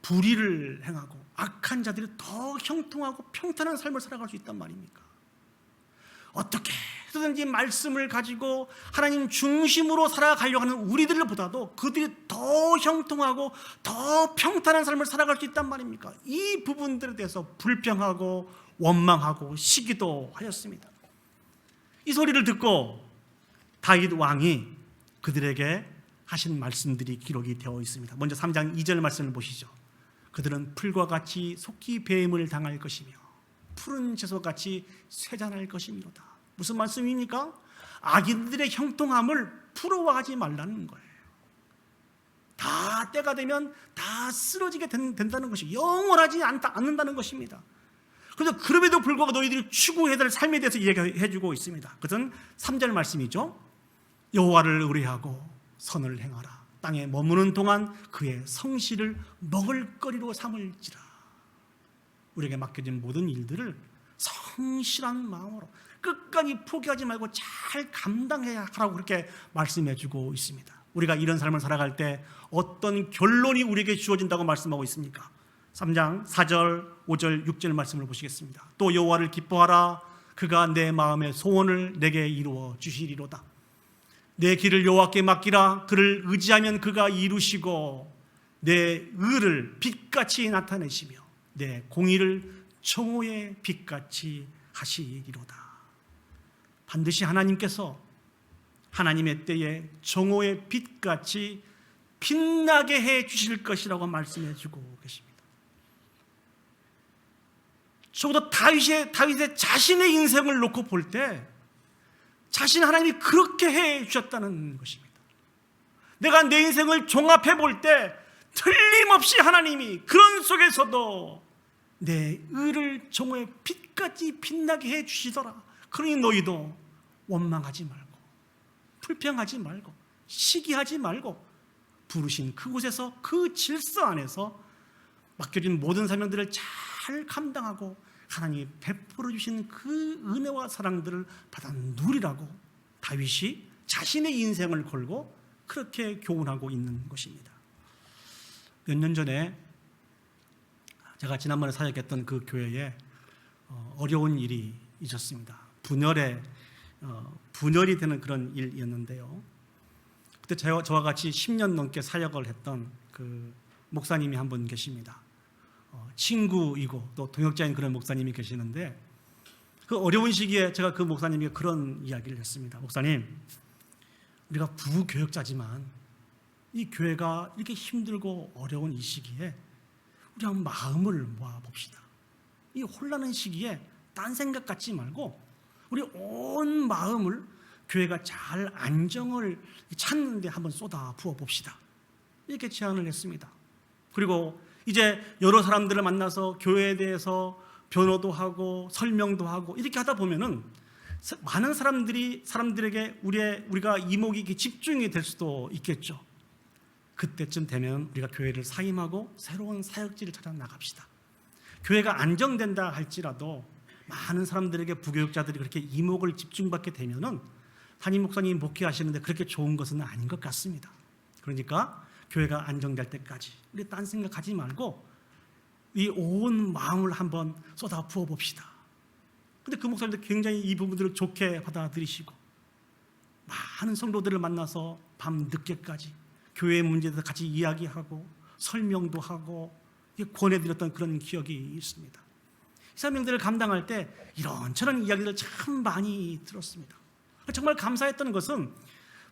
불의를 행하고 악한 자들이 더 형통하고 평탄한 삶을 살아갈 수 있단 말입니까? 어떻게 해서든지 말씀을 가지고 하나님 중심으로 살아가려고 하는 우리들보다도 그들이 더 형통하고 더 평탄한 삶을 살아갈 수 있단 말입니까? 이 부분들에 대해서 불평하고 원망하고 시기도 하였습니다. 이 소리를 듣고 다윗 왕이 그들에게 하신 말씀들이 기록이 되어 있습니다. 먼저 3장 2절 말씀을 보시죠. 그들은 풀과 같이 속히 배임을 당할 것이며 푸른 채소같이 쇠잔할 것이미로다. 무슨 말씀입니까? 악인들의 형통함을 부러워하지 말라는 거예요. 다 때가 되면 다 쓰러지게 된다는 것이 영원하지 않는다는 것입니다. 그래서 그럼에도 불구하고 너희들이 추구해야 될 삶에 대해서 얘기해 주고 있습니다. 그것은 3절 말씀이죠. 여호와를 의뢰하고 선을 행하라. 땅에 머무는 동안 그의 성실을 먹을거리로 삼을지라. 우리에게 맡겨진 모든 일들을 성실한 마음으로 끝까지 포기하지 말고 잘 감당해야 하라고 그렇게 말씀해 주고 있습니다. 우리가 이런 삶을 살아갈 때 어떤 결론이 우리에게 주어진다고 말씀하고 있습니까? 3장 4절, 5절, 6절 말씀을 보시겠습니다. 또 여호와를 기뻐하라. 그가 내 마음의 소원을 내게 이루어 주시리로다. 내 길을 여호와께 맡기라. 그를 의지하면 그가 이루시고 내 의를 빛같이 나타내시며 내 공의를 정오의 빛같이 하시리로다. 반드시 하나님께서 하나님의 때에 정오의 빛같이 빛나게 해 주실 것이라고 말씀해 주고 계십니다. 적어도 다윗의 자신의 인생을 놓고 볼 때 자신 하나님이 그렇게 해 주셨다는 것입니다. 내가 내 인생을 종합해 볼 때 틀림없이 하나님이 그런 속에서도 내 의를 정오의 빛같이 빛나게 해 주시더라. 그러니 너희도 원망하지 말고 불평하지 말고 시기하지 말고 부르신 그곳에서 그 질서 안에서 맡겨진 모든 사명들을 잘 감당하고 하나님이 베풀어 주신 그 은혜와 사랑들을 받아 누리라고 다윗이 자신의 인생을 걸고 그렇게 교훈하고 있는 것입니다. 몇 년 전에 제가 지난번에 사역했던 그 교회에 어려운 일이 있었습니다. 분열이 되는 그런 일이었는데요. 그때 저와 같이 10년 넘게 사역을 했던 그 목사님이 한 분 계십니다. 친구이고 또 동역자인 그런 목사님이 계시는데 그 어려운 시기에 제가 그 목사님에게 그런 이야기를 했습니다. 목사님, 우리가 부교역자지만 이 교회가 이렇게 힘들고 어려운 이 시기에 우리 한번 마음을 모아봅시다. 이 혼란한 시기에 딴 생각 갖지 말고 우리 온 마음을 교회가 잘 안정을 찾는 데 한번 쏟아 부어봅시다. 이렇게 제안을 했습니다. 그리고 이제 여러 사람들을 만나서 교회에 대해서 변호도 하고 설명도 하고 이렇게 하다 보면은 많은 사람들에게 우리가 이목이 집중이 될 수도 있겠죠. 그때쯤 되면 우리가 교회를 사임하고 새로운 사역지를 찾아 나갑시다. 교회가 안정된다 할지라도 많은 사람들에게 부교육자들이 그렇게 이목을 집중받게 되면은 담임 목사님이 목회하시는데 그렇게 좋은 것은 아닌 것 같습니다. 그러니까 교회가 안정될 때까지 우리 딴 생각하지 말고 이 온 마음을 한번 쏟아 부어 봅시다. 근데 그 목사님도 굉장히 이 부분들을 좋게 받아들이시고 많은 성도들을 만나서 밤 늦게까지 교회의 문제에 대해서 같이 이야기하고 설명도 하고 권해드렸던 그런 기억이 있습니다. 이 사명들을 감당할 때 이런저런 이야기를 참 많이 들었습니다. 정말 감사했던 것은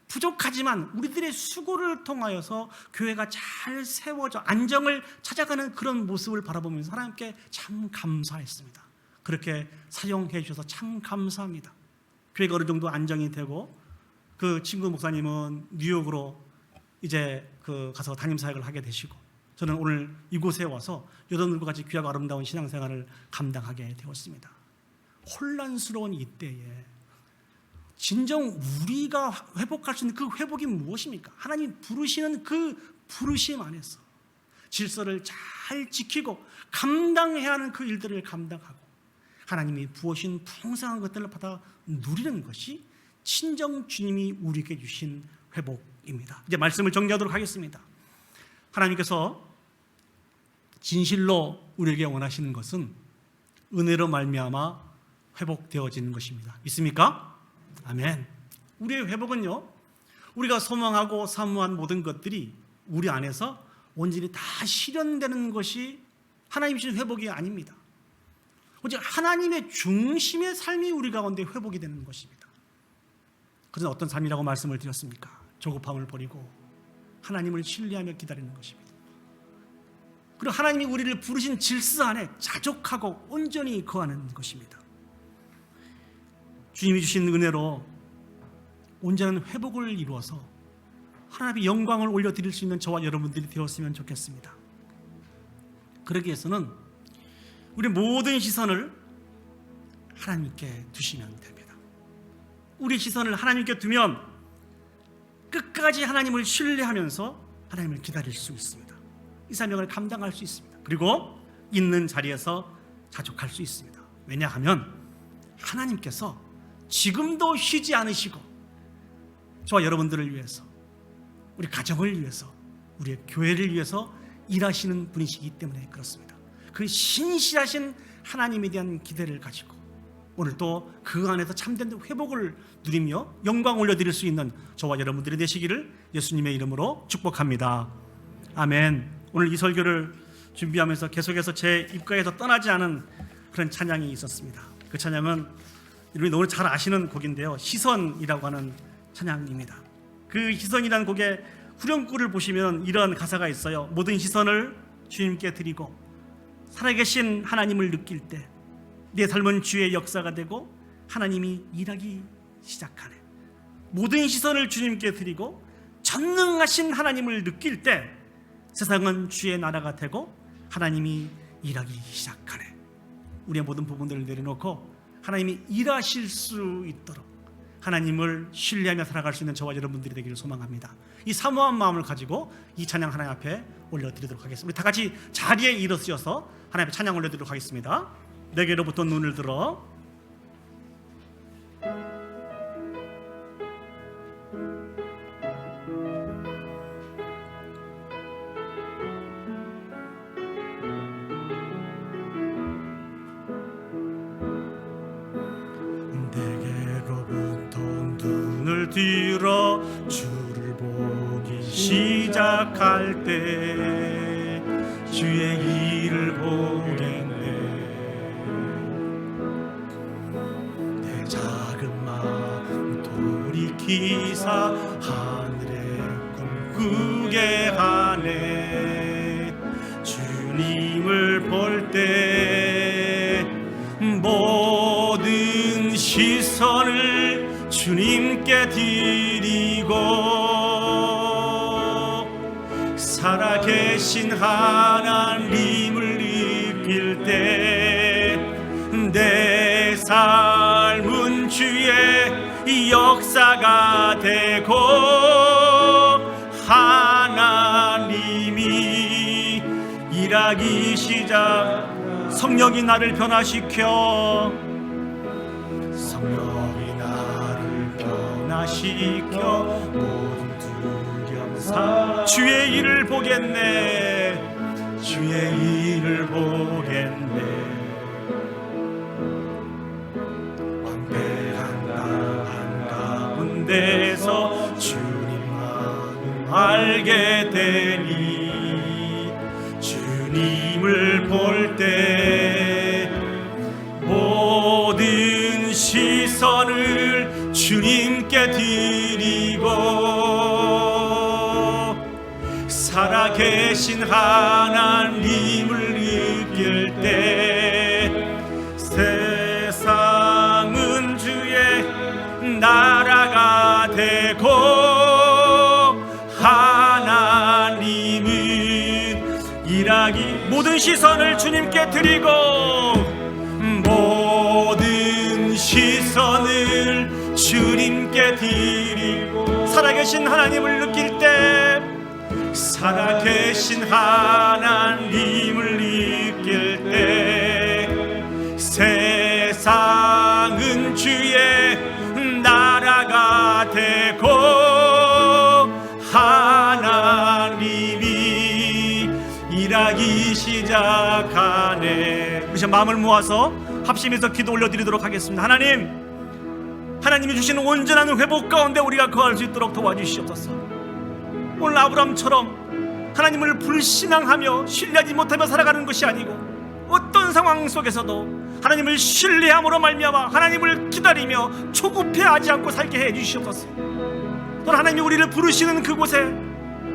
부족하지만 우리들의 수고를 통하여서 교회가 잘 세워져 안정을 찾아가는 그런 모습을 바라보면서 하나님께 참 감사했습니다. 그렇게 사용해 주셔서 참 감사합니다. 교회가 어느 정도 안정이 되고 그 친구 목사님은 뉴욕으로 이제 가서 담임 사역을 하게 되시고 저는 오늘 이곳에 와서 여러분들과 같이 귀하고 아름다운 신앙생활을 감당하게 되었습니다. 혼란스러운 이때에 진정 우리가 회복할 수 있는 그 회복이 무엇입니까? 하나님 부르시는 그 부르심 안에서 질서를 잘 지키고 감당해야 하는 그 일들을 감당하고 하나님이 부으신 풍성한 것들을 받아 누리는 것이 친정 주님이 우리에게 주신 회복입니다. 이제 말씀을 정리하도록 하겠습니다. 하나님께서 진실로 우리에게 원하시는 것은 은혜로 말미암아 회복되어지는 것입니다. 믿습니까? 아멘. 우리의 회복은요, 우리가 소망하고 사모한 모든 것들이 우리 안에서 온전히 다 실현되는 것이 하나님이 주신 회복이 아닙니다. 오직 하나님의 중심의 삶이 우리 가운데 회복이 되는 것입니다. 그것은 어떤 삶이라고 말씀을 드렸습니까? 조급함을 버리고 하나님을 신뢰하며 기다리는 것입니다. 그리고 하나님이 우리를 부르신 질서 안에 자족하고 온전히 거하는 것입니다. 주님이 주신 은혜로 온전한 회복을 이루어서 하나님의 영광을 올려드릴 수 있는 저와 여러분들이 되었으면 좋겠습니다. 그러기 위해서는 우리 모든 시선을 하나님께 두시면 됩니다. 우리 시선을 하나님께 두면 끝까지 하나님을 신뢰하면서 하나님을 기다릴 수 있습니다. 이 사명을 감당할 수 있습니다. 그리고 있는 자리에서 자족할 수 있습니다. 왜냐하면 하나님께서 지금도 쉬지 않으시고 저와 여러분들을 위해서, 우리 가정을 위해서, 우리의 교회를 위해서 일하시는 분이시기 때문에 그렇습니다. 그 신실하신 하나님에 대한 기대를 가지고 오늘도 그 안에서 참된 회복을 누리며 영광 올려드릴 수 있는 저와 여러분들이 되시기를 예수님의 이름으로 축복합니다. 아멘. 오늘 이 설교를 준비하면서 계속해서 제 입가에서 떠나지 않은 그런 찬양이 있었습니다. 그 찬양은 여러분이 너무 잘 아시는 곡인데요, 시선이라고 하는 찬양입니다. 그 시선이라는 곡의 후렴구를 보시면 이런 가사가 있어요. 모든 시선을 주님께 드리고 살아계신 하나님을 느낄 때 내 삶은 주의 역사가 되고 하나님이 일하기 시작하네. 모든 시선을 주님께 드리고 전능하신 하나님을 느낄 때 세상은 주의 나라가 되고 하나님이 일하기 시작하네. 우리의 모든 부분들을 내려놓고 하나님이 일하실 수 있도록 하나님을 신뢰하며 살아갈 수 있는 저와 여러분들이 되기를 소망합니다. 이 사모한 마음을 가지고 이 찬양 하나님 앞에 올려드리도록 하겠습니다. 우리 다 같이 자리에 일어서셔서 하나님 앞에 찬양 올려드리도록 하겠습니다. 내게로부터 눈을 들어 들어 주를 보기 시작할 때 주의 일을 보겠네. 내 작은 마음 돌이키사 하늘에 꿈꾸게 하네. 주님을 볼 때 모든 시선을 주님께 드리고 살아계신 하나님을 느낄 때 내 삶은 주의 역사가 되고 하나님이 일하기 시작. 성령이 나를 변화시켜 모든 두려움 사 주의 일을 보겠네. 주의 일을 보겠네. 완벽한 나 한가운데서 주님만을 알게 되니 주님을 볼 때 모든 시선을 주님께 드리고 살아계신 하나님을 느낄 때 세상은 주의 나라가 되고 하나님은 일하기 모든 시선을 주님께 드리고 모든 시선을 주님께 드리고 살아계신 하나님을 느낄 때 살아계신 하나님을 느낄 때 세상은 주의 나라가 되고 하나님이 일하기 시작하네. 우리 마음을 모아서 합심해서 기도 올려드리도록 하겠습니다. 하나님이 주시는 온전한 회복 가운데 우리가 거할 수 있도록 도와주시옵소서. 오늘 아브라함처럼 하나님을 불신앙하며 신뢰하지 못하며 살아가는 것이 아니고 어떤 상황 속에서도 하나님을 신뢰함으로 말미암아 하나님을 기다리며 조급해하지 않고 살게 해주시옵소서. 또 하나님이 우리를 부르시는 그곳에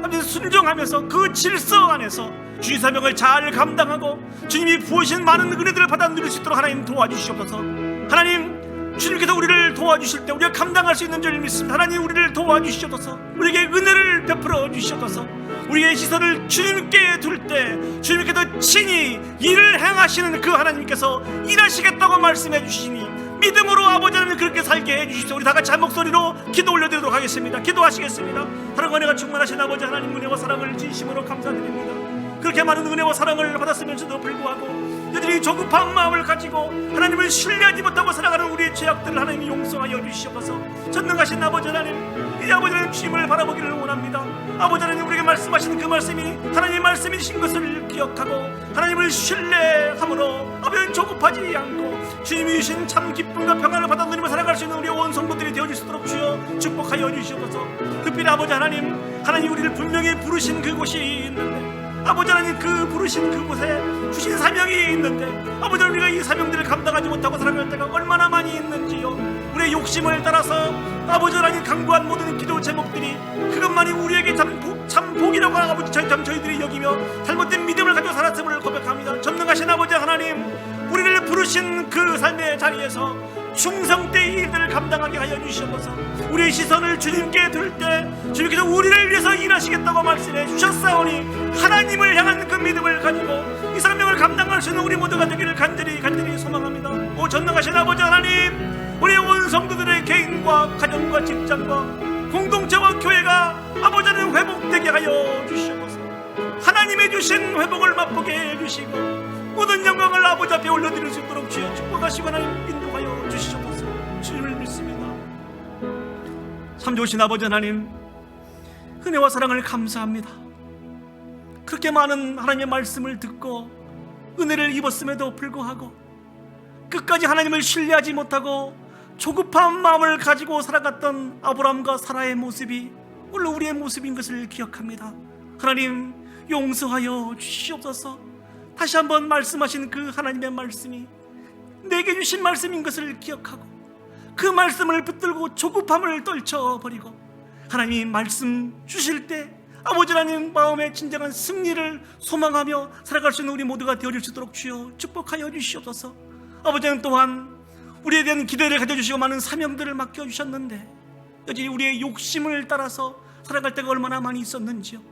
아버지 순종하면서 그 질서 안에서 주의 사명을 잘 감당하고 주님이 부으신 많은 은혜들을 받아 누릴 수 있도록 하나님 도와주시옵소서. 하나님, 주님께서 우리를 도와주실 때 우리가 감당할 수 있는 줄 믿습니다. 하나님, 우리를 도와주시옵소서. 우리에게 은혜를 베풀어 주시옵소서. 우리의 시선을 주님께 둘 때 주님께서 친히 일을 행하시는 그 하나님께서 일하시겠다고 말씀해 주시니 믿음으로 아버지 하나님 그렇게 살게 해주십시오. 우리 다같이 한 목소리로 기도 올려드리도록 하겠습니다. 기도하시겠습니다. 사랑과 은혜가 충만하신 아버지 하나님, 은혜와 사랑을 진심으로 감사드립니다. 그렇게 많은 은혜와 사랑을 받았으면서도 불구하고 여전히 조급한 마음을 가지고 하나님을 신뢰하지 못하고 살아가는 우리의 죄악들을 하나님이 용서하여 주시옵소서. 전능하신 아버지 하나님, 이 아버지 하나님 주님을 바라보기를 원합니다. 아버지 하나님, 우리에게 말씀하시는 그 말씀이 하나님의 말씀이신 것을 기억하고 하나님을 신뢰함으로 아버지 조급하지 않고 주님이 주신 참 기쁨과 평안을 받아 누리며 살아갈 수 있는 우리의 온 성도들이 되어질 수 있도록 주여 축복하여 주시옵소서. 특별히 아버지 하나님, 하나님 우리를 분명히 부르신 그곳이 있는데 아버지 하나님, 그 부르신 그곳에 주신 사명이 있는데 아버지 하나님, 우리가 이 사명들을 감당하지 못하고 살아갈 때가 얼마나 많이 있는지요. 우리의 욕심을 따라서 아버지 하나님 강구한 모든 기도 제목들이 그것만이 우리에게 참 복이라고 아버지 저희들이 여기며 잘못된 믿음을 가지고 살았음을 고백합니다. 전능하신 아버지 하나님, 우리를 부르신 그 삶의 자리에서 충성되이 일들을 감당하게 하여 주시옵소서. 우리의 시선을 주님께 둘 때 주님께서 우리를 위해서 일하시겠다고 말씀해 주셨사오니 하나님을 향한 그 믿음을 가지고 이 사명을 감당할 수 있는 우리 모두가 되기를 간절히 소망합니다. 오 전능하신 아버지 하나님, 우리의 온 성도들의 개인과 가정과 직장과 공동체와 교회가 아버지 하나님 회복되게 하여 주시옵소서. 하나님의 주신 회복을 맛보게 해주시고 모든 영광을 아버지 앞에 올려드릴 수 있도록 주여 축복하시고 하나님 인도하여 주시옵소서. 주님을 믿습니다. 참 좋으신 아버지 하나님, 은혜와 사랑을 감사합니다. 그렇게 많은 하나님의 말씀을 듣고 은혜를 입었음에도 불구하고 끝까지 하나님을 신뢰하지 못하고 조급한 마음을 가지고 살아갔던 아브라함과 사라의 모습이 오늘 우리의 모습인 것을 기억합니다. 하나님 용서하여 주시옵소서. 다시 한번 말씀하신 그 하나님의 말씀이 내게 주신 말씀인 것을 기억하고 그 말씀을 붙들고 조급함을 떨쳐버리고 하나님이 말씀 주실 때 아버지 하나님 마음의 진정한 승리를 소망하며 살아갈 수 있는 우리 모두가 되어질 수 있도록 주여 축복하여 주시옵소서. 아버지 하나님 또한 우리에 대한 기대를 가져주시고 많은 사명들을 맡겨주셨는데 여전히 우리의 욕심을 따라서 살아갈 때가 얼마나 많이 있었는지요.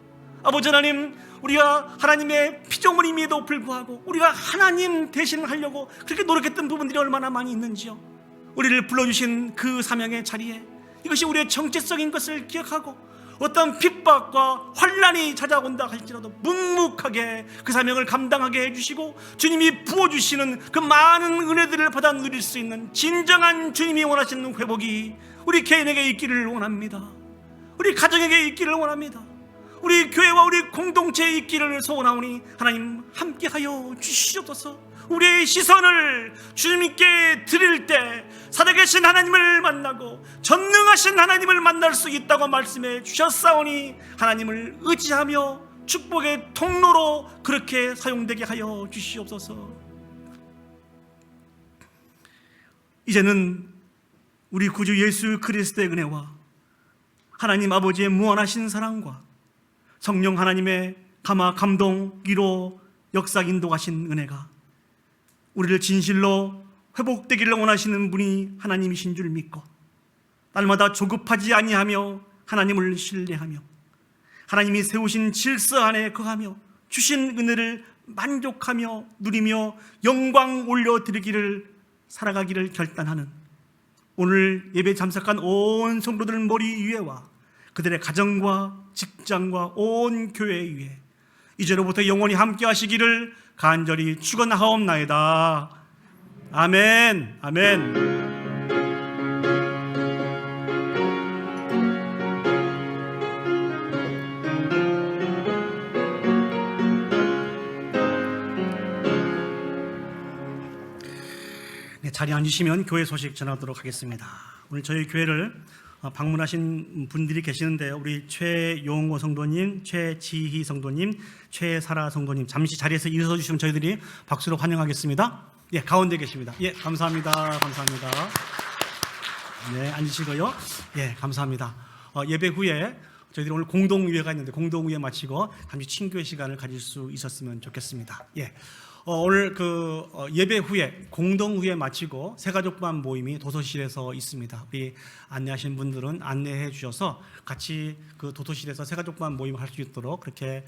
아버지 하나님, 우리가 하나님의 피조물임에도 불구하고 우리가 하나님 대신 하려고 그렇게 노력했던 부분들이 얼마나 많이 있는지요. 우리를 불러주신 그 사명의 자리에 이것이 우리의 정체성인 것을 기억하고 어떤 핍박과 환난이 찾아온다 할지라도 묵묵하게 그 사명을 감당하게 해주시고 주님이 부어주시는 그 많은 은혜들을 받아 누릴 수 있는 진정한 주님이 원하시는 회복이 우리 개인에게 있기를 원합니다. 우리 가정에게 있기를 원합니다. 우리 교회와 우리 공동체에 있기를 소원하오니 하나님 함께하여 주시옵소서. 우리의 시선을 주님께 드릴 때 살아계신 하나님을 만나고 전능하신 하나님을 만날 수 있다고 말씀해 주셨사오니 하나님을 의지하며 축복의 통로로 그렇게 사용되게 하여 주시옵소서. 이제는 우리 구주 예수 그리스도의 은혜와 하나님 아버지의 무한하신 사랑과 성령 하나님의 감화 감동 위로 역사 인도하신 은혜가 우리를 진실로 회복되기를 원하시는 분이 하나님이신 줄 믿고 날마다 조급하지 아니하며 하나님을 신뢰하며 하나님이 세우신 질서 안에 거하며 주신 은혜를 만족하며 누리며 영광 올려드리기를 살아가기를 결단하는 오늘 예배 참석한 온 성도들 머리 위에와 그들의 가정과 직장과 온 교회 위에 이제로부터 영원히 함께 하시기를 간절히 축원하옵나이다. 아멘. 아멘. 네, 자리에 앉으시면 교회 소식 전하도록 하겠습니다. 오늘 저희 교회를 방문하신 분들이 계시는데 우리 최용호 성도님, 최지희 성도님, 최사라 성도님 잠시 자리에서 일어서 주시면 저희들이 박수로 환영하겠습니다. 예, 가운데 계십니다. 예, 감사합니다. 감사합니다. 네, 앉으시고요. 예, 감사합니다. 예배 후에 저희들이 오늘 공동의회가 있는데 공동의회 마치고 잠시 친교의 시간을 가질 수 있었으면 좋겠습니다. 예. 오늘 예배 후에 공동의회 마치고 새가족반 모임이 도서실에서 있습니다. 우리 안내하신 분들은 안내해 주셔서 같이 그 도서실에서 새가족반 모임을 할 수 있도록 그렇게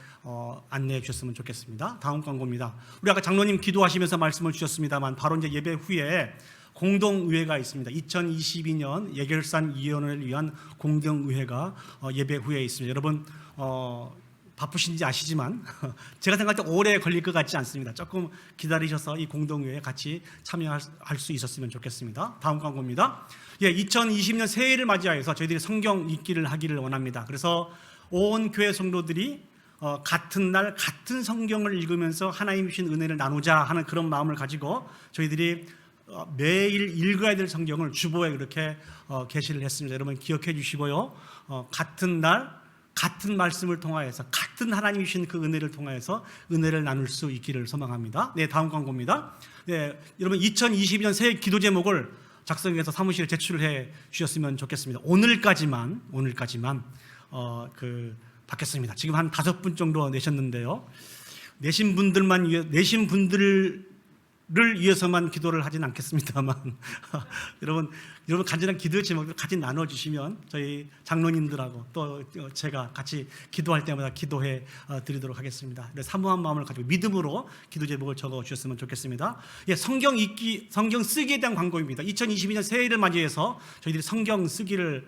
안내해 주셨으면 좋겠습니다. 다음 광고입니다. 우리 아까 장로님 기도하시면서 말씀을 주셨습니다만 바로 이제 예배 후에 공동의회가 있습니다. 2022년 예결산위원회를 위한 공동의회가 예배 후에 있습니다. 여러분 바쁘신지 아시지만 제가 생각할 때 오래 걸릴 것 같지 않습니다. 조금 기다리셔서 이 공동회에 같이 참여할 수 있었으면 좋겠습니다. 다음 광고입니다. 2020년 새해를 맞이하여서 저희들이 성경 읽기를 하기를 원합니다. 그래서 온 교회 성도들이 같은 날 같은 성경을 읽으면서 하나님 주신 은혜를 나누자 하는 그런 마음을 가지고 저희들이 매일 읽어야 될 성경을 주보에 그렇게 게시를 했습니다. 여러분 기억해 주시고요. 같은 날 같은 말씀을 통하여서 같은 하나님이 주신 그 은혜를 통하여서 은혜를 나눌 수 있기를 소망합니다. 네, 다음 광고입니다. 네, 여러분 2022년 새해 기도 제목을 작성해서 사무실에 제출해 주셨으면 좋겠습니다. 오늘까지만 받겠습니다. 지금 한 5분 정도 내셨는데요. 내신 분들을 위해서만 기도를 하진 않겠습니다만 여러분 간절한 기도의 제목을 같이 나눠주시면 저희 장로님들하고 또 제가 같이 기도할 때마다 기도해 드리도록 하겠습니다. 사모한 마음을 가지고 믿음으로 기도 제목을 적어 주셨으면 좋겠습니다. 성경 쓰기에 대한 광고입니다. 2022년 새해를 맞이해서 저희들이 성경 쓰기를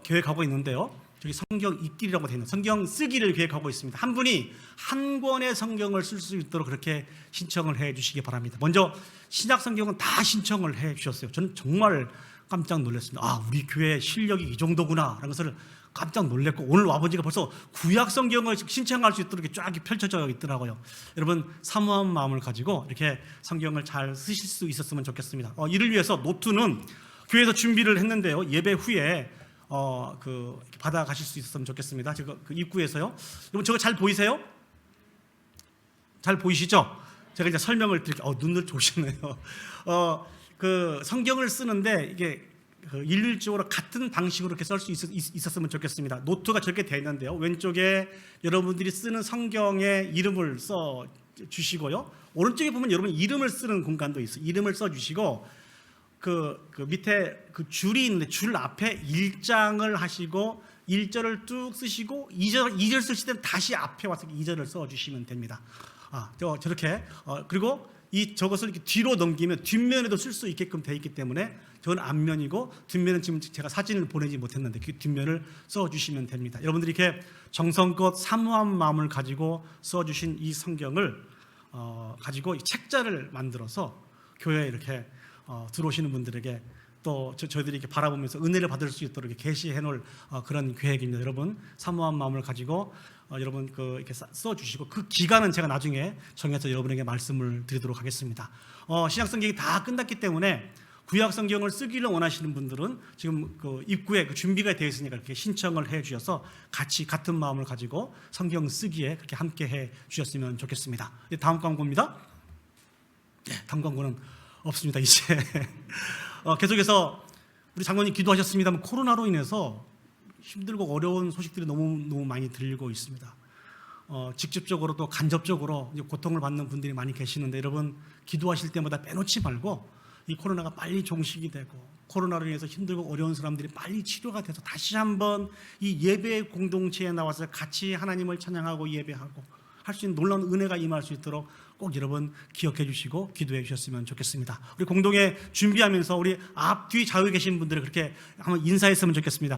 계획하고 있는데요. 저기 성경 읽기라고 되어 있는 성경 쓰기를 계획하고 있습니다. 한 분이 한 권의 성경을 쓸 수 있도록 그렇게 신청을 해 주시기 바랍니다. 먼저 신약 성경은 다 신청을 해 주셨어요. 저는 정말 깜짝 놀랐습니다. 우리 교회 실력이 이 정도구나 라는 것을 깜짝 놀랐고, 오늘 아버지가 벌써 구약 성경을 신청할 수 있도록 이렇게 쫙 펼쳐져 있더라고요. 여러분 사모한 마음을 가지고 이렇게 성경을 잘 쓰실 수 있었으면 좋겠습니다. 이를 위해서 노트는 교회에서 준비를 했는데요. 예배 후에 이렇게 받아가실 수 있었으면 좋겠습니다. 제가 그 입구에서요. 여러분 저거 잘 보이세요? 잘 보이시죠? 제가 이제 설명을 드릴게요. 눈을 좋으시네요. 그 성경을 쓰는데 이게 일률적으로 같은 방식으로 이렇게 쓸 수 있었으면 좋겠습니다. 노트가 저렇게 되어 있는데요. 왼쪽에 여러분들이 쓰는 성경의 이름을 써 주시고요. 오른쪽에 보면 여러분 이름을 쓰는 공간도 있어요. 이름을 써 주시고 그 밑에 그 줄이 있는데 줄 앞에 1장을 하시고 1절을 뚝 쓰시고 2절 쓰실 때는 다시 앞에 와서 2절을 써 주시면 됩니다. 저렇게 그리고 저것을 이렇게 뒤로 넘기면 뒷면에도 쓸 수 있게끔 되어 있기 때문에 저건 앞면이고 뒷면은 지금 제가 사진을 보내지 못했는데 그 뒷면을 써 주시면 됩니다. 여러분들이 이렇게 정성껏 사모한 마음을 가지고 써 주신 이 성경을 가지고 이 책자를 만들어서 교회에 이렇게 들어오시는 분들에게 또 저희들이 이렇게 바라보면서 은혜를 받을 수 있도록 이렇게 게시해 놓을 그런 계획입니다. 여러분 사모한 마음을 가지고 여러분 이렇게 써 주시고 그 기간은 제가 나중에 정해서 여러분에게 말씀을 드리도록 하겠습니다. 신약 성경이 다 끝났기 때문에 구약 성경을 쓰기를 원하시는 분들은 지금 입구에 준비가 되어 있으니까 이렇게 신청을 해 주셔서 같은 마음을 가지고 성경 쓰기에 그렇게 함께 해 주셨으면 좋겠습니다. 다음 광고입니다. 다음 광고는 없습니다. 이제 계속해서 우리 장로님 기도하셨습니다만 코로나로 인해서 힘들고 어려운 소식들이 너무 많이 들리고 있습니다. 직접적으로 또 간접적으로 고통을 받는 분들이 많이 계시는데 여러분 기도하실 때마다 빼놓지 말고 이 코로나가 빨리 종식이 되고 코로나로 인해서 힘들고 어려운 사람들이 빨리 치료가 돼서 다시 한번 이 예배 공동체에 나와서 같이 하나님을 찬양하고 예배하고 할 수 있는 놀라운 은혜가 임할 수 있도록 꼭 여러분 기억해 주시고 기도해 주셨으면 좋겠습니다. 우리 공동회 준비하면서 우리 앞뒤 좌우에 계신 분들을 그렇게 한번 인사했으면 좋겠습니다.